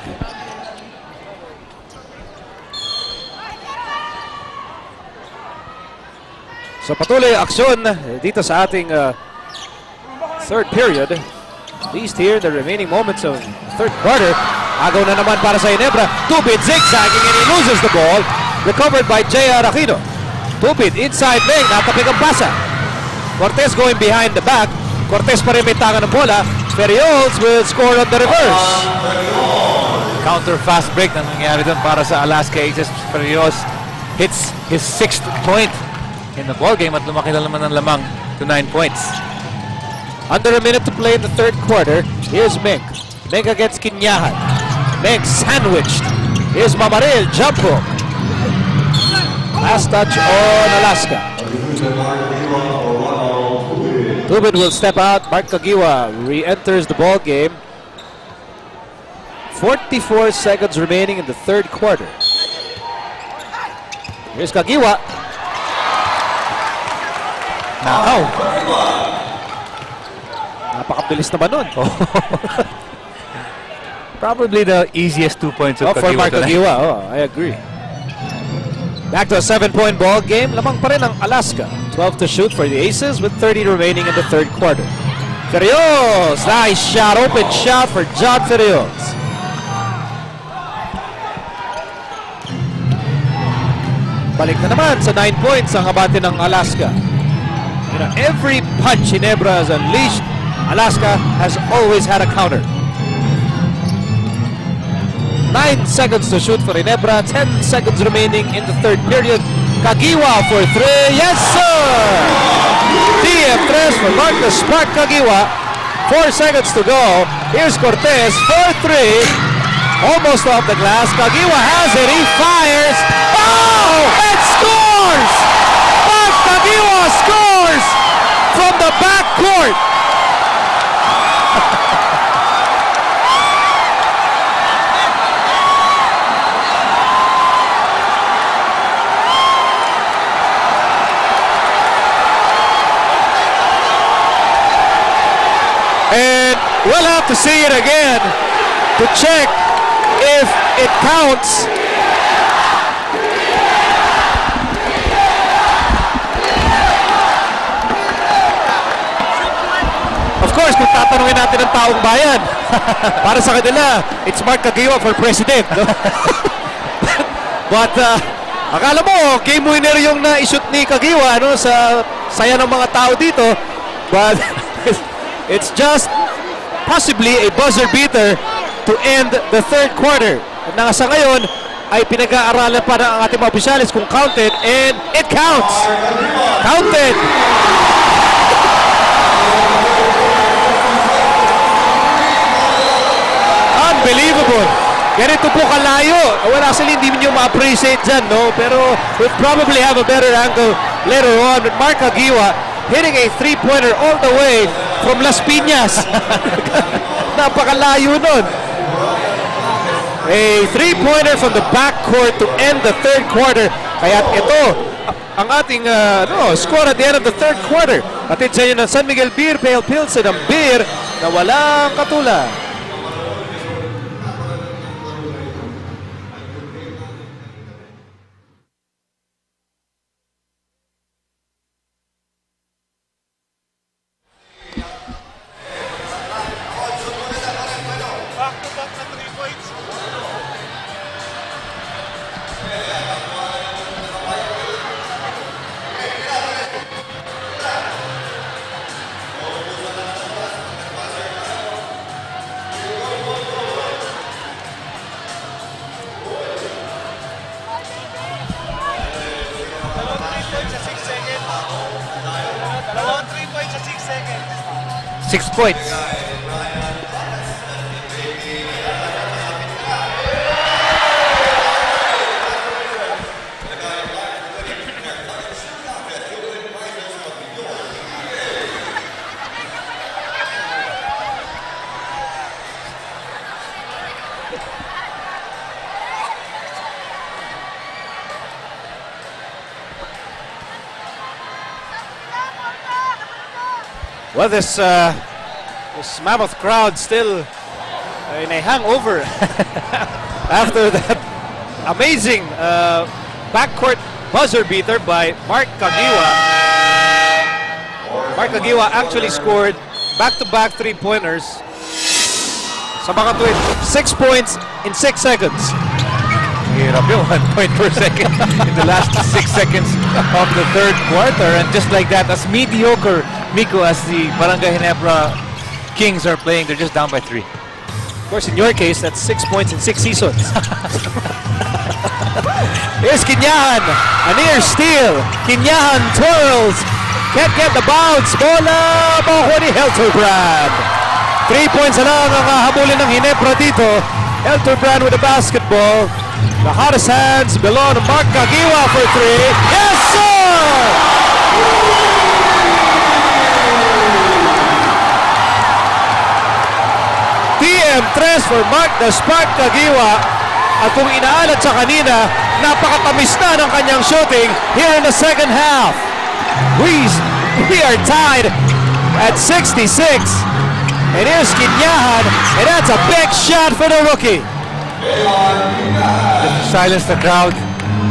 So patuloy ang aksyon dito sa ating third period. At least here, the remaining moments of third quarter. Agaw na naman para sa Ginebra. Tubid zigzagging and he loses the ball. Recovered by J.R. Aquino. Tubid inside lane. Natapik ang pasa. Cortez going behind the back. Cortez pa rin may tangan ng bola. Ferriols will score on the reverse. Counter fast break na nangyari doon para sa Alaska Aces. Ferriols hits his 6th point in the ball game at lumaki na naman ng lamang to 9 points. Under a minute to play in the third quarter. Here's Mink. Mink against Kinyahan. Mink sandwiched. Here's Mamaril. Jump hook. Last touch on Alaska. Tubid will step out. Mark Caguioa re-enters the ball game. 44 seconds remaining in the third quarter. Here's Caguioa. Now. Napakabilis naman nun. Probably the easiest 2 points of For Mark tonight. Caguioa. Oh, I agree. Back to a 7-point ball game. Lamang pa rin ang Alaska. 12 to shoot for the Aces with 30 remaining in the third quarter. Ferriols. Nice shot. Open shot for John Ferriols. Balik na naman sa 9 points ang abate ng Alaska. You know, every punch Ginebra has unleashed, Alaska has always had a counter. 9 seconds to shoot for Ginebra. 10 seconds remaining in the third period. Caguioa for 3. Yes, sir! TF3 for Marcus Spark Caguioa. 4 seconds to go. Here's Cortez for 3. Almost off the glass. Caguioa has it. He fires. Oh! And scores! Mark Caguioa scores from the backcourt. And we'll have to see it again to check if it counts. Of course, kung tatanungin natin ang taong bayan, para sa kanila, it's Mark Caguioa for president. No? But akala mo, game winner yung na-shoot ni Caguioa, no, sa saya ng mga tao dito. But it's just possibly a buzzer beater to end the third quarter. At nga sa ngayon ay pinag-aaralan pa ng ating mga opisyalis kung counted, and it counts. Counted. Unbelievable. Ganito po kalayo. Well, actually, hindi nyo ma-appreciate dyan, no? Pero we'll probably have a better angle later on. But Mark Caguioa hitting a three-pointer all the way from Las Piñas. Napakalayo nun. A three-pointer from the backcourt to end the third quarter. Kaya ito, ang ating score at the end of the third quarter. Atid sa inyo ng San Miguel Beer, Pale Pilsen, ang beer na walang katulad. 6 points. Well, this mammoth crowd still in a hangover after that amazing backcourt buzzer beater by Mark Caguioa. Mark Caguioa actually scored back-to-back three-pointers sa mga tuwid. 6 points in 6 seconds. Hirap yung 1 point per second in the last 6 seconds of the third quarter. And just like that, as mediocre, Miko, as the Barangay Ginebra Kings are playing, they're just down by 3. Of course, in your case, that's 6 points in 6 seasons. Here's Kinyahan. A near steal. Kinyahan twirls. Can't get the bounce. Bola makuha ni Helterbrand. 3 points na lang ang habulin ng Ginebra dito. Helterbrand with the basketball. The hottest hands belong to Mark Caguioa for 3. Yes, sir! TM3 for Mark the Spark Caguioa. At kung inaalat sa kanina, napakatamis na ng kanyang shooting here in the second half. We are tied at 66. And here's Kinyahan, and that's a big shot for the rookie. Silence the crowd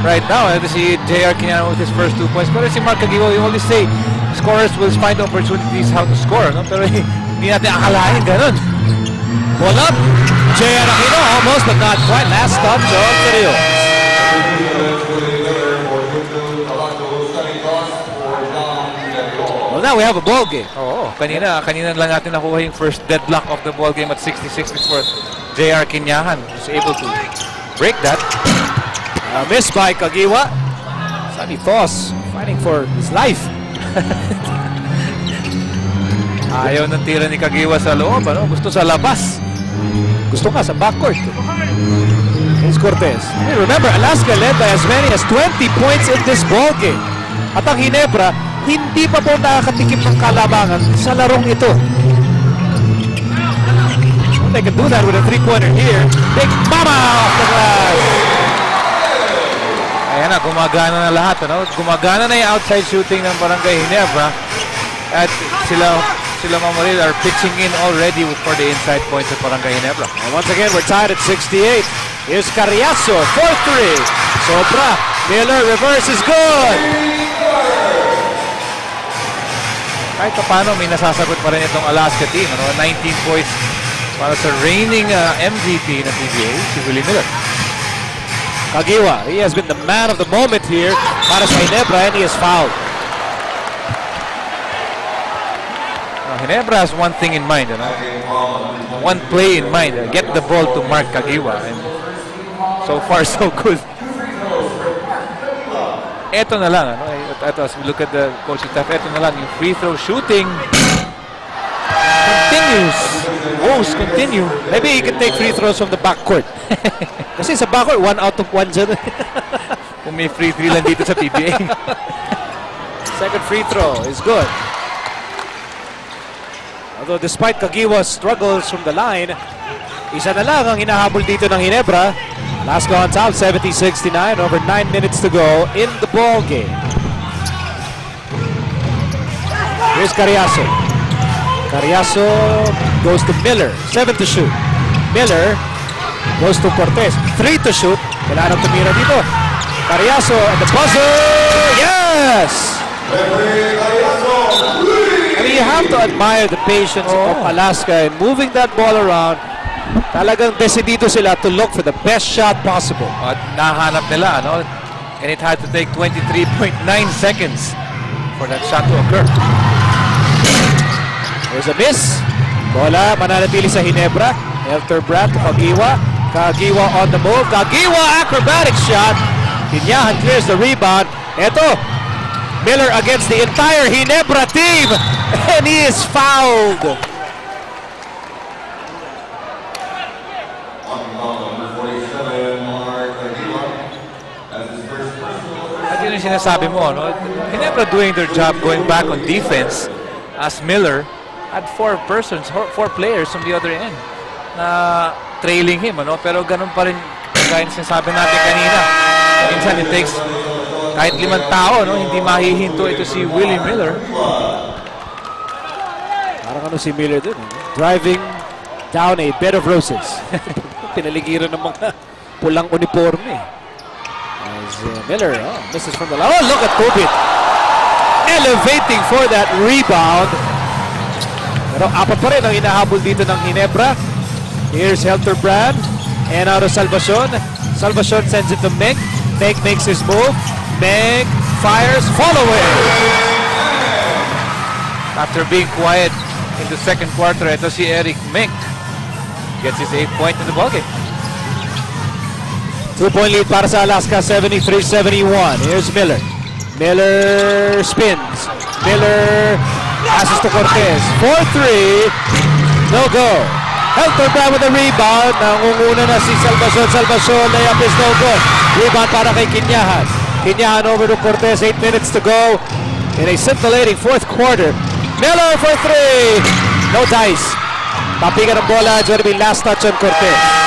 right now. To see JR Kinyahan with his first 2 points. Pero si Mark Caguioa, you always say, scorers will find opportunities how to score. No? Pero hindi natin akalain ganun. Pull up. JR Aquino almost, but not quite. Last stop, Joel Carrillo. Well, now we have a ball game. Oo, kanina lang natin nakuha yung first deadlock of the ball game at 66 before JR Kinyahan was able to break that. Missed by Caguioa. Sunny Toss fighting for his life. Ayaw ng tira ni Caguioa sa loob, ano? Gusto sa labas. Gusto ka sa backcourt. Here's Cortez. Hey, remember, Alaska led by as many as 20 points in this ball game. At ang Ginebra, hindi pa po nakakatikim ng kalabangan sa larong ito. Well, they can do that with a three-pointer here. Big mama off the glass. Ayan na, gumagana na lahat, ano? Gumagana na yung outside shooting ng Barangay Ginebra. At sila Mamaril are pitching in already for the inside points of Barangay Ginebra. And once again, we're tied at 68. Here's Carriazo, 4-3. Sobra. Miller, reverse is good. Kahit pa paano, may nasasagot pa rin itong Alaska team. Ano? 19 points para sa reigning MVP na PBA, si Willie Miller. Caguioa, he has been the man of the moment here para sa Ginebra, and he is fouled. Ginebra has one thing in mind, you know? One play in mind. Get the ball to Mark Caguioa. And so far, so good. Eto na lang, ano? Ito, as we look at the coaching staff, eto na lang, yung free throw shooting continues. Woes continue. Maybe he can take free throws from the backcourt. Kasi sa backcourt, 1 out of 1 dyan. Kung may free throw lang dito sa PBA. Second free throw is good. Although despite Caguioa's struggles from the line, isa na lang ang hinahabol dito ng Ginebra. Last on top, 70-69, over 9 minutes to go in the ball game. Here's Carriazo. Carriazo goes to Miller, 7 to shoot. Miller goes to Cortez, 3 to shoot. Kailangan tumira dito. Carriazo at the buzzer, yes! I mean, you have to admire the patience of Alaska in moving that ball around. Talagang decidido sila to look for the best shot possible. At nahanap nila, ano? And it had to take 23.9 seconds for that shot to occur. There's a miss. Bola mananatili sa Ginebra. Helterbrand to Caguioa. Caguioa on the move. Caguioa acrobatic shot. Kinyahan clears the rebound. Eto, Miller against the entire Ginebra team. And he is fouled. yung sinasabi mo, no? Ginebra doing their job going back on defense as Miller had four players from the other end na trailing him, ano? Pero ganun pa rin kaya sinasabi natin kanina. Minsan it takes kahit 5 tao, no? Hindi mahihinto ito si Willie Miller. Parang ano si Miller dun, driving down a bed of roses. Pinaligiran ng mga pulang uniforme. As Miller, misses from the line. Oh, look at Kubit. Elevating for that rebound. Pero apat pa rin ang inahabol dito ng Ginebra. Here's Helterbrand. And out of Salvacion. Salvacion sends it to Meg. Meg makes his move. Meg fires. Following. After being quiet in the second quarter, ito si Eric Mink gets his 8th point in the ballgame. 2-point lead para sa Alaska, 73-71. Here's Miller. Miller spins. Miller passes to Cortez. 4-3. No go. Helterbrand with the rebound. Nangunguna na si Salvacion. Salvacion, layup is no good. Rebound para kay Kinyahan. Kinyahan over to Cortez. 8 minutes to go in a scintillating fourth quarter. Miller for 3. No dice. Papigan ng bola. It's going to be last touch on Cortez.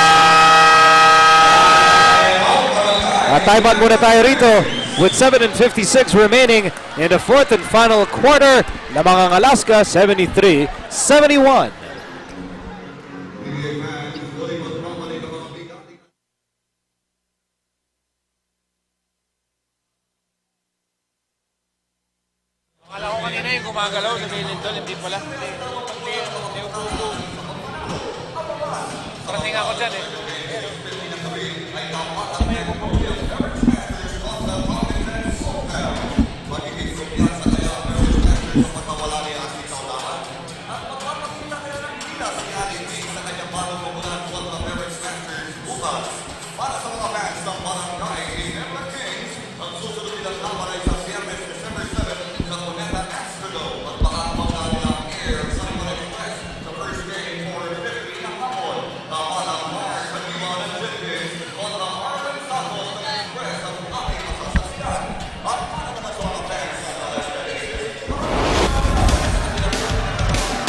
Timeout muna tayo rito with 7:56 remaining in the fourth and final quarter. Lamang ang Alaska, 73-71. Akala ko kanina yung gumagalaw, lumilin doon, hindi pala. Parating ako dyan eh.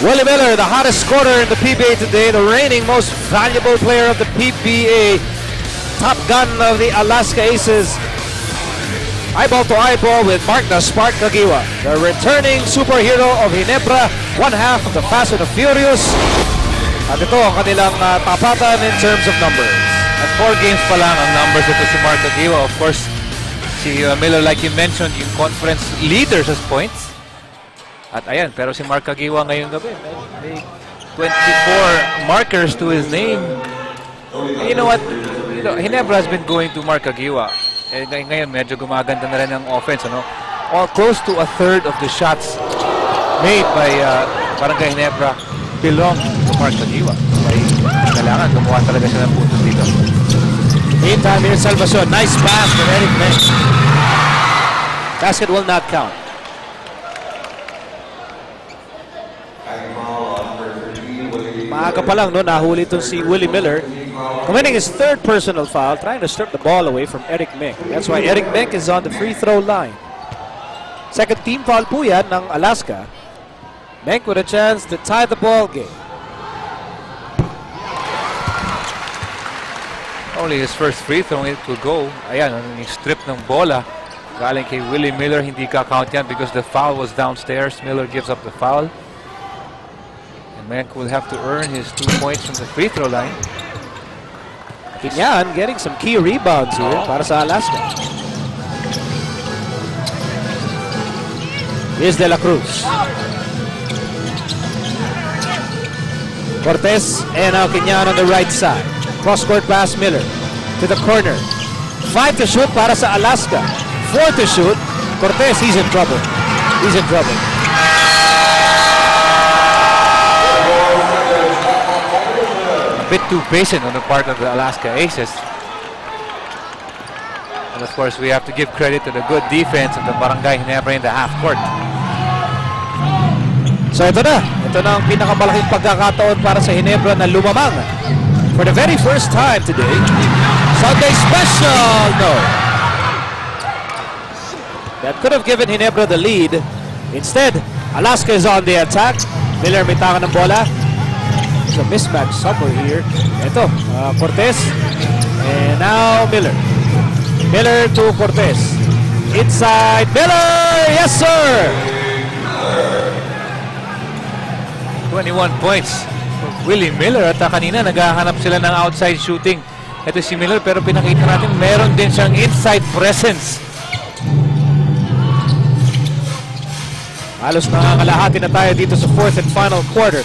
Willie Miller, the hottest scorer in the PBA today, the reigning most valuable player of the PBA, top gun of the Alaska Aces, eyeball to eyeball with Mark the Spark Caguioa, the returning superhero of Ginebra, one half of the Fast and the Furious. At ito ang kanilang tapatan in terms of numbers. At 4 games pa lang ang numbers ito si Mark Caguioa. Of course, si Miller, like you mentioned, yung conference leader sa points. At ayan, pero si Mark Caguioa ngayong gabi, may 24 markers to his name. And you know what? Ginebra has been going to Mark Caguioa. Eh, ngayon, medyo gumaganda na rin ang offense. Ano? All close to a third of the shots made by Barangay Ginebra belong to Mark Caguioa. Kailangan gumawa talaga siya ng puntos dito. Meantime, here's Salvacion. Nice pass from Eric Meng. Basket will not count. Maaga pa lang, no, nahuli itong si Willie Miller. Committing his third personal foul, trying to strip the ball away from Eric Meng. That's why Eric Meng is on the free throw line. Second team foul po yan ng Alaska. Meng with a chance to tie the ball game. Only his first free throw it will go. Ayan, yung strip ng bola. Galing kay Willie Miller, hindi ka-count yan because the foul was downstairs. Miller gives up the foul. Menk will have to earn his 2 points from the free throw line. Kinyan getting some key rebounds here para sa Alaska. Here's De La Cruz. Cortez and now Kinyan on the right side. Cross-court pass Miller to the corner. 5 to shoot para sa Alaska. 4 to shoot. Cortez, he's in trouble. He's in trouble. Bit too patient on the part of the Alaska Aces. And of course, we have to give credit to the good defense of the Barangay Ginebra in the half court. So ito na ang pinakamalaking pagkakataon para sa Ginebra na lumamang for the very first time today. Sunday special, no. that could have given Ginebra the lead. Instead, Alaska is on the attack. Miller may taka ng bola. There's a mismatch somewhere here. Ito, Cortez. And now Miller. Miller to Cortez. Inside, Miller! Yes, sir! 21 points for Willie Miller. At kanina naghahanap sila ng outside shooting. Ito si Miller, pero pinakita natin meron din siyang inside presence. Halos nangangalahati na tayo dito sa fourth and final quarter.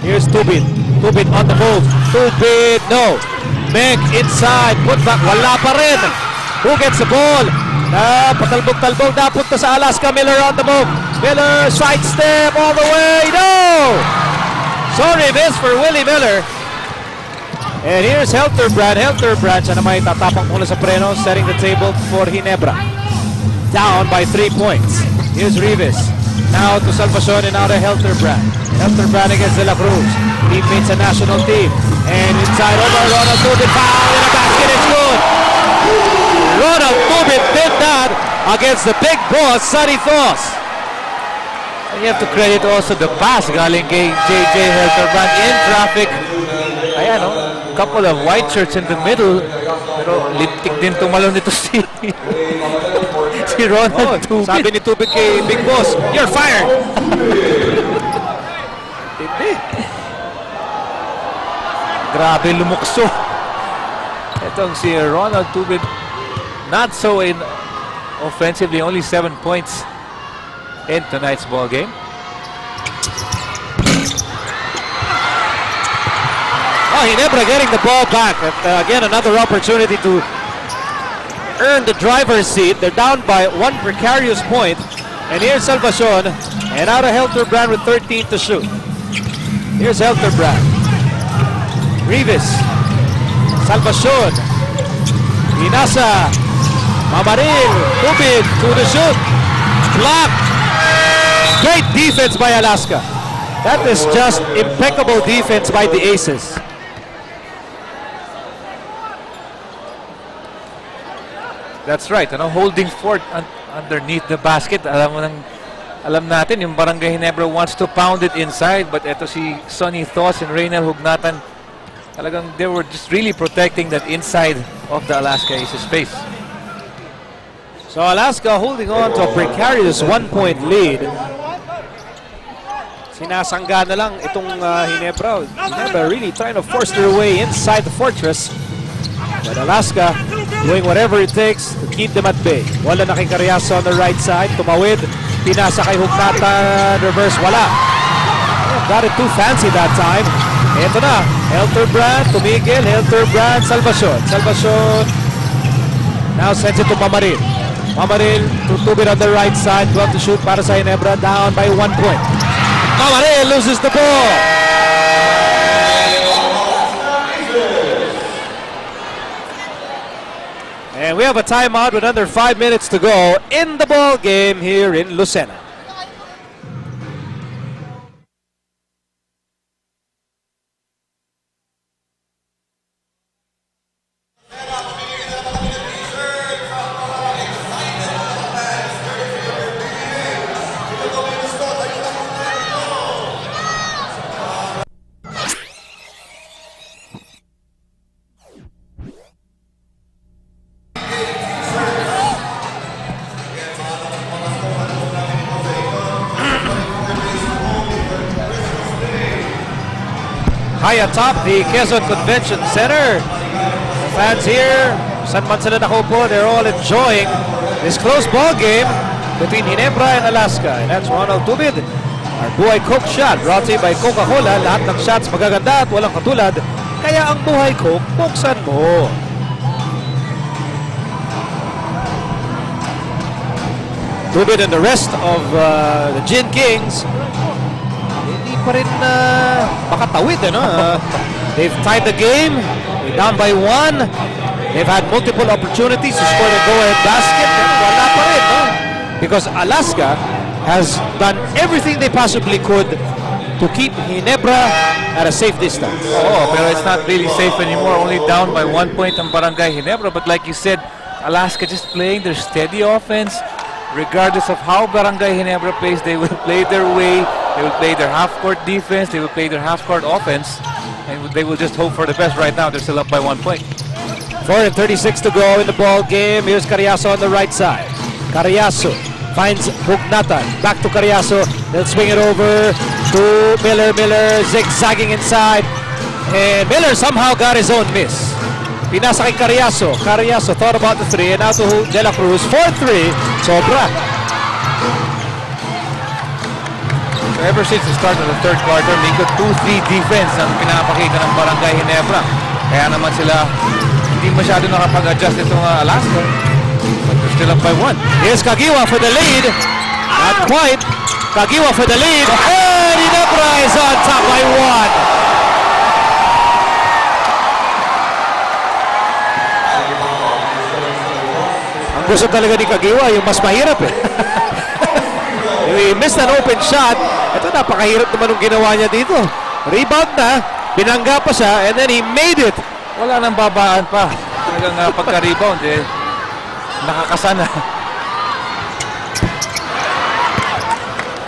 Here's Tubin. Tubin on the move. Tubin, no. Meg inside. Put back. Wala pa rin. Who gets the ball? Patalbog-talbog. Napunta sa Alaska. Miller on the move. Miller sidestep all the way. No! Sorry, miss for Willie Miller. And here's Helterbrand. Helterbrand siya na may tatapang mula sa preno, setting the table for Ginebra. Down by 3 points. Here's Rivas. Now to Salvacion and now to Helterbrand. Helterbrand against De La Cruz. Teammates sa national team. And inside over Ronald Tubin. Foul in a basket. It's good. Ronald Tubin did that against the big boss, Sonny Thos. And you have to credit also the pass galing kay JJ Helterbrand in traffic. Ayan, oh, couple of white shirts in the middle. Pero lintik din tumalon nito si Ronald Tubin. Sabi ni Tubin kay Big Boss, you're fired! Hindi. Grabe lumukso. Itong si Ronald Tubin, not so in offensively, only 7 points in tonight's ball game. Oh, Ginebra getting the ball back. Again, another opportunity to earn the driver's seat. They're down by one precarious point. And here's Salvacion. And out of Helterbrand with 13 to shoot. Here's Helterbrand. Rivas. Salvacion. Inasa. Mamaril. Tubin to the shoot. Block. Great defense by Alaska. That is just impeccable defense by the Aces. That's right, holding fort underneath the basket. Alam natin, yung Barangay Ginebra wants to pound it inside, but eto si Sonny Thos and Reynel Hugnatan, talagang they were just really protecting that inside of the Alaska Aces space. So Alaska holding on to a precarious 1-point lead. Sinasangga na lang itong Ginebra. Ginebra really trying to force their way inside the fortress. But Alaska doing whatever it takes to keep them at bay. Wala na kay Carriazo on the right side. Tumawid. Pinasa kay Hugnatan. Reverse. Wala. Got it too fancy that time. Ito na. Helterbrand. Tumigil. Helterbrand. Salvacion. Salvacion. Now sends it to Mamaril. Mamaril to Tubin on the right side. 12 to shoot para sa Ginebra. Down by 1 point. Mamaril loses the ball. And we have a timeout with under 5 minutes to go in the ball game here in Lucena. High atop the Quezon Convention Center. The fans here, saan man sila nakaupo, they're all enjoying this close ball game between Ginebra and Alaska. And that's Ronald Tubid. Our Buhay Coke shot brought to you by Coca-Cola. Lahat ng shots magaganda at walang katulad. Kaya ang Buhay Coke, buksan mo. Tubid and the rest of the Gin Kings pa rin makatawid, they've tied the game. They're down by 1. They've had multiple opportunities to score the go-ahead basket, pero wala pa rin, because Alaska has done everything they possibly could to keep Ginebra at a safe distance. Oh, pero it's not really safe anymore. Only down by 1 point ang Barangay Ginebra. But like you said, Alaska just playing their steady offense, regardless of how Barangay Ginebra plays, they will play their way. They will play their half-court defense. They will play their half-court offense. And they will just hope for the best. Right now, they're still up by 1 point. 4:36 to go in the ball game. Here's Carriazo on the right side. Carriazo finds Hugnatan. Back to Carriazo. They'll swing it over to Miller. Miller zigzagging inside. And Miller somehow got his own miss. Pinasa kay Carriazo. Carriazo thought about the three. And now to De La Cruz. 4-3. Sobra. So ever since the start of the third quarter, may good 2-3 defense ang pinapakita ng Barangay Ginebra. Kaya naman sila hindi masyado nakapag-adjust itong Alaska. But they're still up by 1. Here's Caguioa for the lead. Not quite. Caguioa for the lead. And Ginebra is on top by 1. Ang gusto talaga ni Caguioa, yung mas mahirap eh. He missed an open shot. Ito, napakahirap naman yung ginawa niya dito. Rebound na, binangga pa siya, and then he made it. Wala nang babaan pa. Talagang pagka-rebound eh, nakakasana.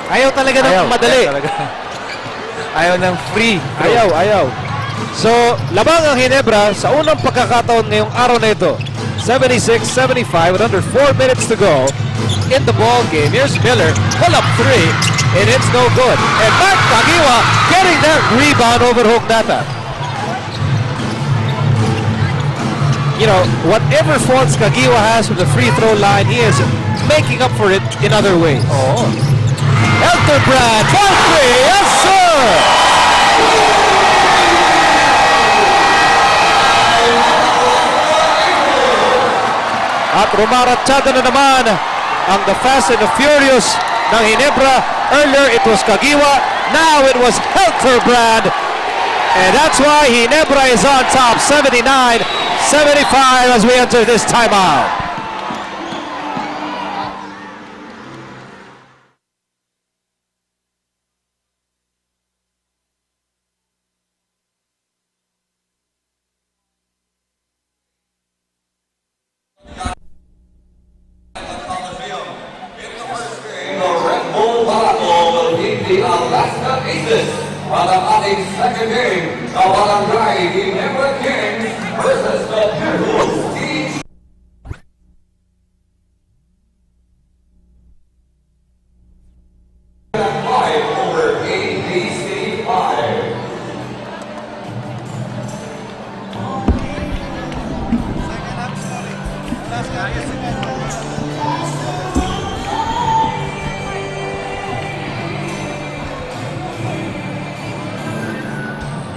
Ayaw talaga ng madali. Ayaw ng free. Ayaw. So, labang ang Ginebra sa unang pagkakataon ngayong araw na ito. 76-75 with under 4 minutes to go in the ball game. Here's Miller, pull up three, and it's no good. And Mark Caguioa getting that rebound over Hugnatan. You know, whatever faults Caguioa has from the free throw line, he is making up for it in other ways. Oo. Elterbrand, 4-3, yes sir! At rumaratsada na naman ang the Fast and the Furious ng Ginebra. Earlier it was Caguioa, now it was Elterbrand. And that's why Ginebra is on top, 79-75 as we enter this timeout. The Alaska Aces on the ating second game, the Barangay Ginebra Kings versus the Purple Sea. Five over ABC 5.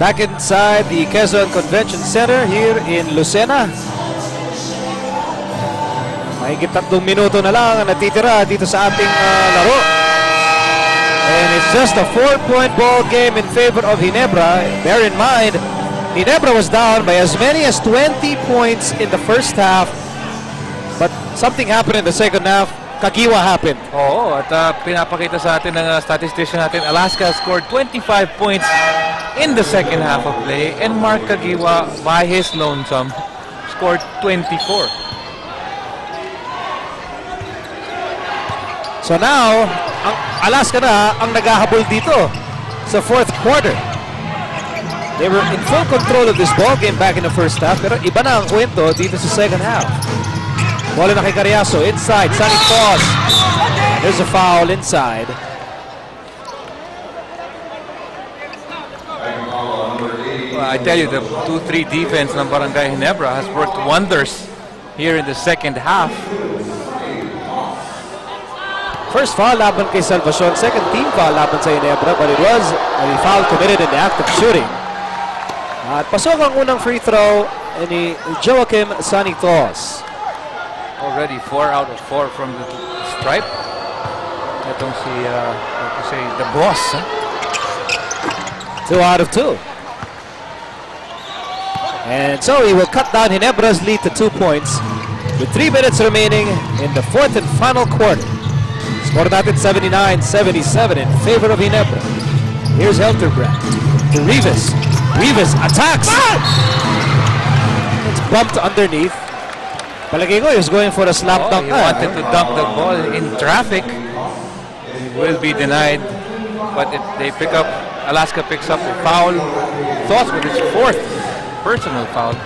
Back inside the Quezon Convention Center here in Lucena. Mahigit 3 minuto na lang ang natitira dito sa ating laro. And it's just a 4-point ball game in favor of Ginebra. Bear in mind, Ginebra was down by as many as 20 points in the first half. But something happened in the second half. Caguioa happened. Oo, at pinapakita sa atin ng statistician natin, Alaska scored 25 points in the second half of play, and Mark Caguioa, by his lonesome, scored 24. So now, ang Alaska na ang naghahabol dito sa fourth quarter. They were in full control of this ball game back in the first half, pero iba na ang kwento dito sa second half. Bola na kay Carriazo, inside, Sunny Foss. There's a foul inside. Well, I tell you, the 2-3 defense ng Barangay Ginebra has worked wonders here in the second half. First foul laban kay Salvacion, second team foul laban sa Ginebra, but it was a foul committed in the act of shooting. At pasok ang unang free throw ni Joaquim Sanitos. Already 4 out of 4 from the stripe. Itong si, what to say, the boss. Huh? 2 out of 2. And so he will cut down Ginebra's lead to 2 points with 3 minutes remaining in the fourth and final quarter. Score natin 79-77 in favor of Ginebra. Here's Elterbrand to Rivas. Rivas attacks! It's bumped underneath. Palagay ko, he was going for a slam dunk. He wanted to dunk the ball in traffic. It will be denied. But they pick up, Alaska picks up a foul. Thoughts with his 4th personal foul.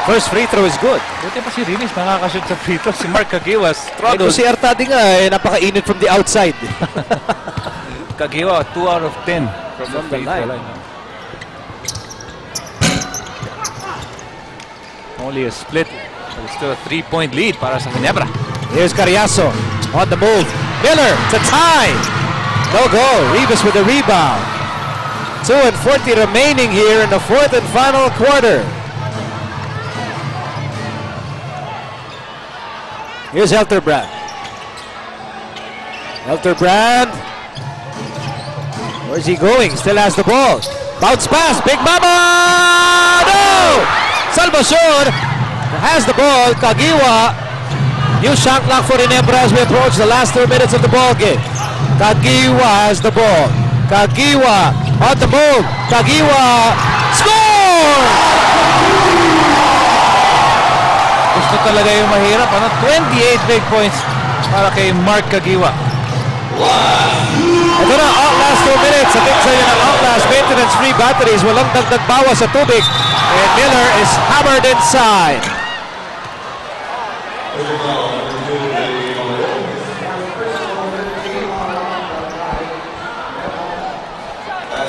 First free throw is good. Buti pa si Rinis nakakashoot sa free throw. Si Mark Caguioa Ito struggled. si Artadi nga, napaka-init from the outside. Caguioa, 2 out of 10 from the free throw line. Only a split, but it's still a 3-point lead para sa Ginebra. Here's Carriazo on the move. Miller to tie. No go. Rivas with the rebound. 2:40 remaining here in the 4th and final quarter. Here's Helterbrand. Helterbrand. Where's he going? Still has the ball. Bounce pass. Big Mama! No! Salvacion has the ball. Caguioa. New shot clock for Ginebra as we approach the last 2 minutes of the ball game. Caguioa has the ball. Caguioa on the move. Caguioa score! Gusto talaga yung mahirap. 28 big points para kay Mark Caguioa. Ito na, last 2 minutes. Sa tig sa'yo ng outlast, maintenance-free batteries. Walang dagdag bawas sa tubig. And Miller is hammered inside.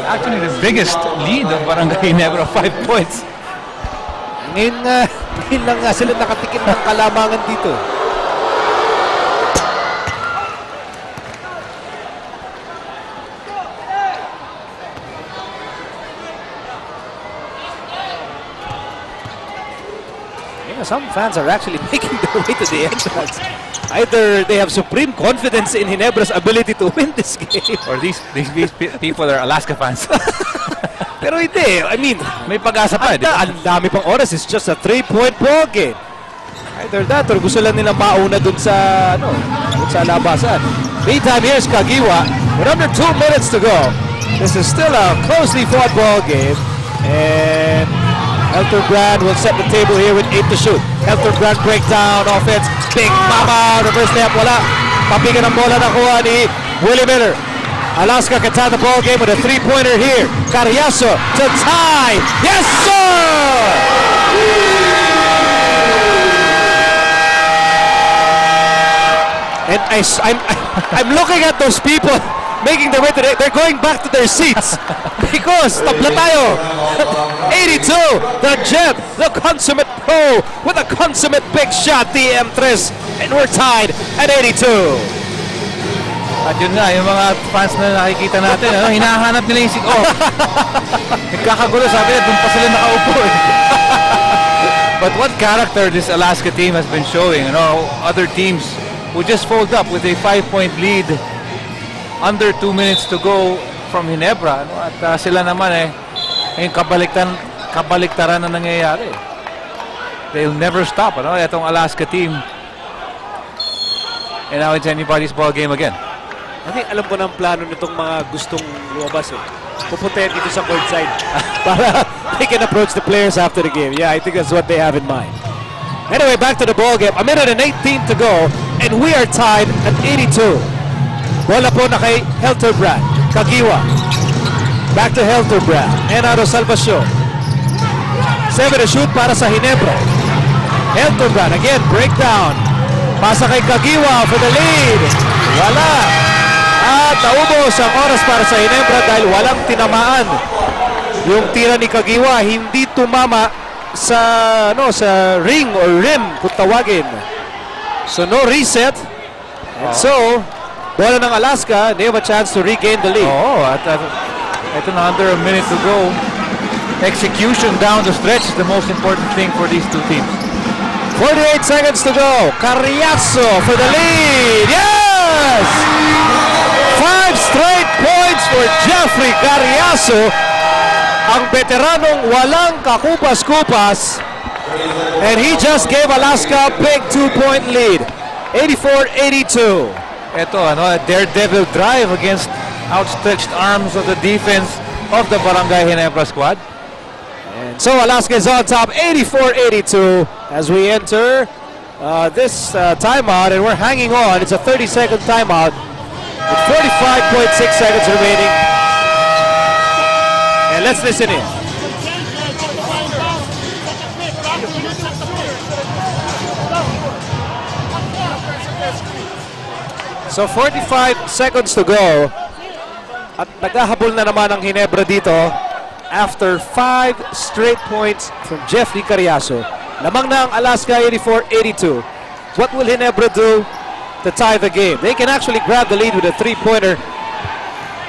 Actually, the biggest lead of Barangay Ginebra, 5 points. Ngayon lang nga sila nakatikim ng kalamangan dito. Some fans are actually making their way to the entrance. Either they have supreme confidence in Ginebra's ability to win this game. Or these people are Alaska fans. Pero hindi. I mean, May pag-asa pa, di ba? ang dami pang oras. It's just a 3-point ball game. Either that or gusto lang nilang mauna dun sa, dun sa labasan. Meantime, here's Caguioa. With under 2 minutes to go. This is still a closely fought ball game. And Helterbrand will set the table here with 8 to shoot. Helterbrand breakdown offense. Big Mama. Reverse layup. Wala. Pabigan ang bola na kuha ni Willie Miller. Alaska can tie the ball game with a 3-pointer here. Carriazo to tie. Yes, sir! And I'm looking at those people making their way to they're going back to their seats because tabla tayo. 82, the gem, the consummate pro with a consummate big shot, DM3, and we're tied at 82. At yun nga, yung mga fans na nakikita natin, hinahanap nila yung nagkakagulo, sabi na, doon pa sila nakaupo eh. But what character this Alaska team has been showing, other teams who just fold up with a 5-point lead under 2 minutes to go from Ginebra, at sila naman yung kabaliktaran na nangyayari. They'll never stop, itong Alaska team. And now it's anybody's ball game again. I think alam ko ng plano nitong mga gustong lumabas pupuntayan dito sa court side para they can approach the players after the game. Yeah, I think that's what they have in mind. Anyway, back to the ball game. A minute and 18 to go, and we are tied at 82. Bola po na kay Helterbrand. Caguioa. Back to Helterbrand. Enaro Salvacion. 7 to shoot para sa Ginebra. Helterbrand again, breakdown. Pasa kay Caguioa for the lead. Wala. At naubos ang oras para sa Ginebra dahil walang tinamaan. Yung tira ni Caguioa hindi tumama sa sa ring or rim kung tawagin. So no reset. And so, bola ng Alaska, they have a chance to regain the lead. At ito na under a minute to go. Execution down the stretch is the most important thing for these two teams. 48 seconds to go. Carriazo for the lead. Yes! 5 straight points for Jeffrey Carriazo. Ang veteranong walang kakupas-kupas. And he just gave Alaska a big 2-point lead. 84-82. Ito, a daredevil drive against outstretched arms of the defense. of the Barangay Ginebra squad. And so Alaska is on top 84-82 as we enter this timeout, and we're hanging on. It's a 30-second timeout with 45.6 seconds remaining. And let's listen in. So 45 seconds to go. At naghahabol na naman ang Ginebra dito after 5 straight points from Jeffrey Carriazo. Lamang na ang Alaska 84-82. What will Ginebra do to tie the game? They can actually grab the lead with a 3-pointer.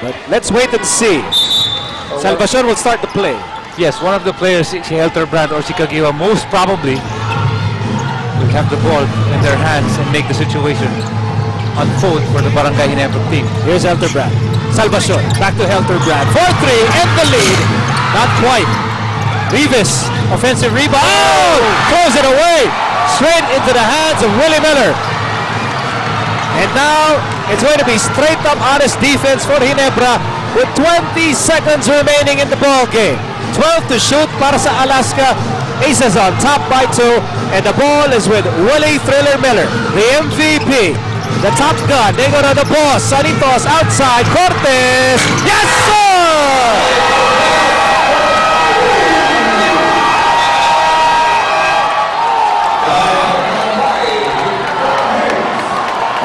But let's wait and see. Salvacion will start the play. Yes, one of the players, si Helterbrand or si Caguioa, most probably will have the ball in their hands and make the situation unfold for the Barangay Ginebra team. Here's Helterbrand. Salvacion, back to Helterbrand. 4-3, and the lead. Not quite. Rivas, offensive rebound. Oh! Throws it away. Straight into the hands of Willie Miller. And now, it's going to be straight up honest defense for Ginebra with 20 seconds remaining in the ball game. 12 to shoot para sa Alaska. Aces on top by 2, and the ball is with Willie Thriller Miller, the MVP. The top gun, they go to the boss. Sanitos outside. Cortez. Yes, sir!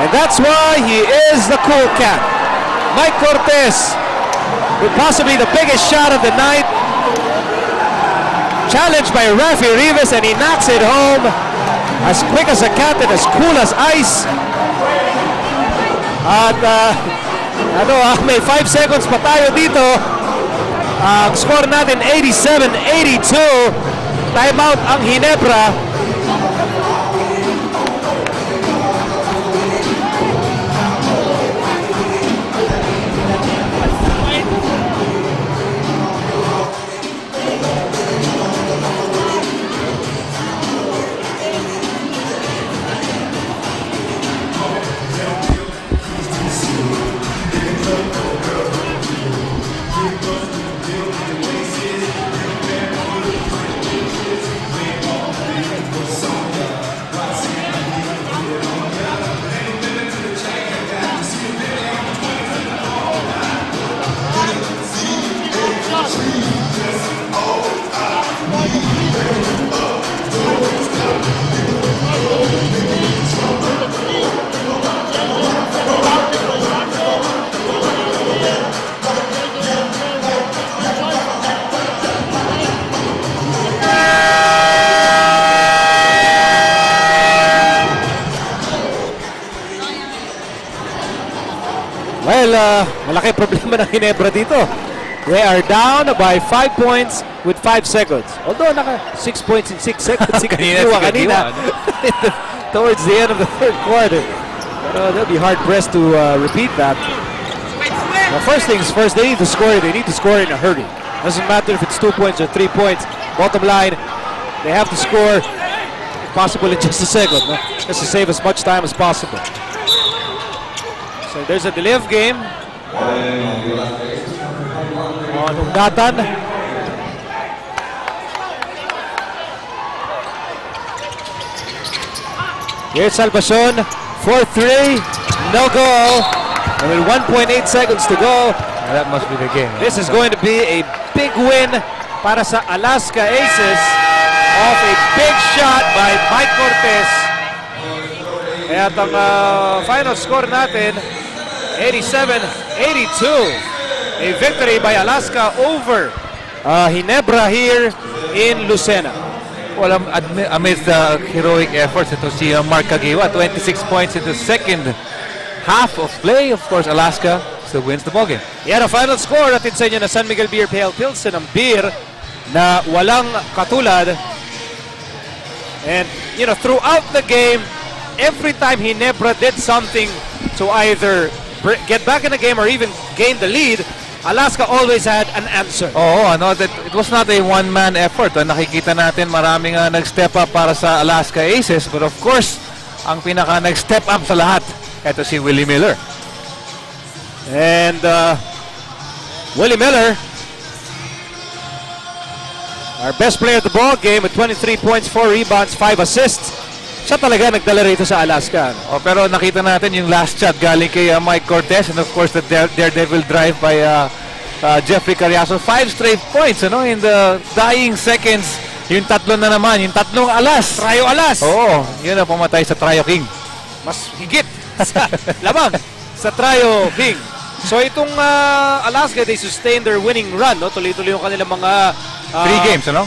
And that's why he is the cool cat. Mike Cortez with possibly the biggest shot of the night. Challenged by Rafi Rivas, and he knocks it home as quick as a cat and as cool as ice. At may 5 seconds pa tayo dito. Ang score natin 87-82. Timeout ang Ginebra. Well, malaki problema ng Ginebra dito. They are down by 5 points with 5 seconds. Although naka 6 points in 6 seconds si Caguioa kanina towards the end of the third quarter. They'll be hard-pressed to repeat that. Well, first things first, they need to score. They need to score in a hurry. Doesn't matter if it's 2 points or 3 points. Bottom line, they have to score, if possible, in just a second, no? Just to save as much time as possible. So there's a delay of game on Ugatan. Here's Salvacion, 4-3, no goal. And with 1.8 seconds to go, That must be the game. this is going to be a big win para sa Alaska Aces off a big shot by Mike Cortez. At ang final score natin, 87-82. A victory by Alaska over Ginebra here in Lucena. Well, amidst the heroic efforts, ito si Mark Caguioa, 26 points in the second half of play. Of course, Alaska still wins the ballgame. Yan ang final score natin sa inyo na San Miguel Beer Pale Pilsen, ang beer na walang katulad. And, you know, throughout the game, every time Ginebra did something to either get back in the game or even gain the lead, Alaska always had an answer. Oo, that it was not a one-man effort. Nakikita natin maraming nag-step up para sa Alaska Aces. But of course, ang pinaka nag-step up sa lahat, ito si Willie Miller. And Willie Miller Our best player of the ball game with 23 points, 4 rebounds, 5 assists. Siya talaga nagdala rito sa Alaska. Oh, pero nakita natin yung last shot galing kay Mike Cortez and of course the daredevil drive by Jeffrey Carriazo. 5 straight points in the dying seconds. Yung tatlo na naman, yung tatlong alas. Trio alas. Oo, yun ang pumatay sa Trio King. Mas higit sa lamang sa Trio King. So itong Alaska, they sustained their winning run. No? Tuloy-tuloy yung kanilang mga 3 games, ano?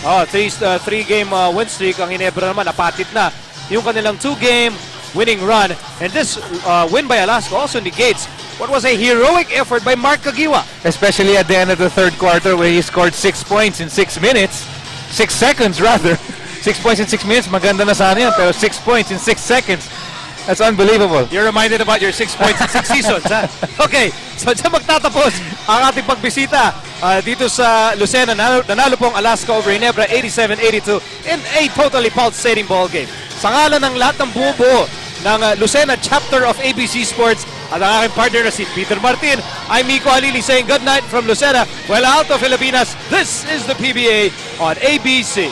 Three-game win streak. Ang Ginebra naman, napatit na yung kanilang 2-game winning run. And this win by Alaska also negates what was a heroic effort by Mark Caguioa. Especially at the end of the third quarter where he scored 6 points in 6 minutes. 6 seconds rather. 6 points in 6 minutes, maganda na sana yan. Pero 6 points in 6 seconds, that's unbelievable. You're reminded about your 6 points in 6 seasons, ha? Okay, so dyan magtatapos ang ating pagbisita dito sa Lucena. Nanalo pong Alaska over Ginebra 87-82 in a totally pulsating ball game. Sa ngalan ng lahat ng buo ng Lucena chapter of ABC Sports at ang aking partner na si Peter Martin, I'm Miko Alili saying good night from Lucena, well out of Filipinas. This is the PBA on ABC.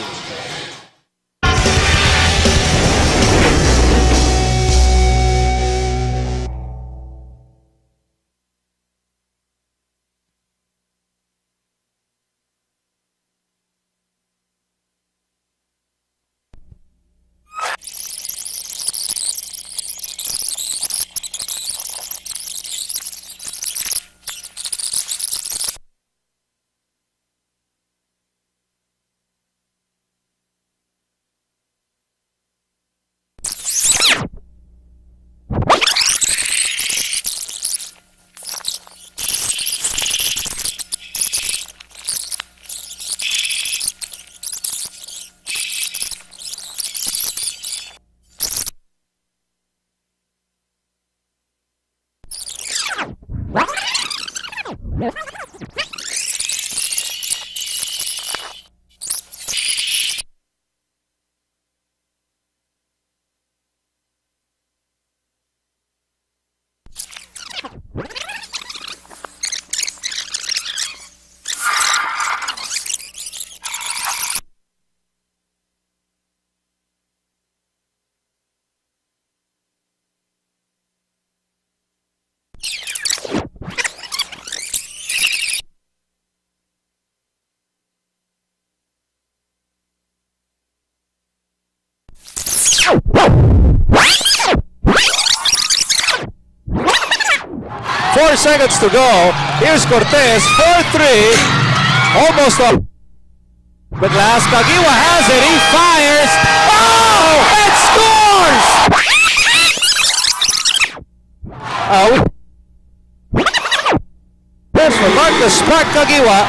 Four seconds to go. Here's Cortez, 4-3. Almost up. But last, Caguioa has it. He fires. Oh! And scores! There's for Marcus Spark Caguioa.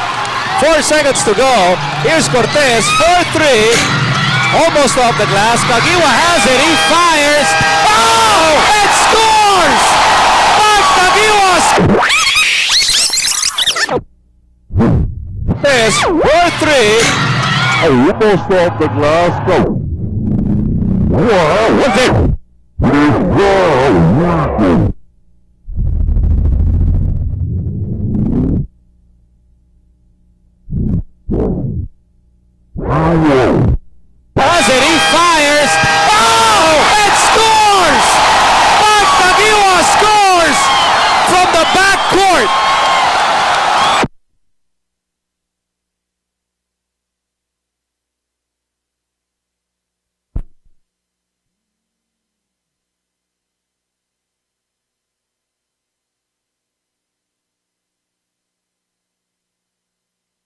4 seconds to go. Here's Cortez, 4-3. Almost off the glass. Caguioa has it. He fires. Oh! And scores! This 4-3. Almost off the glass. Go. Wow, what's it?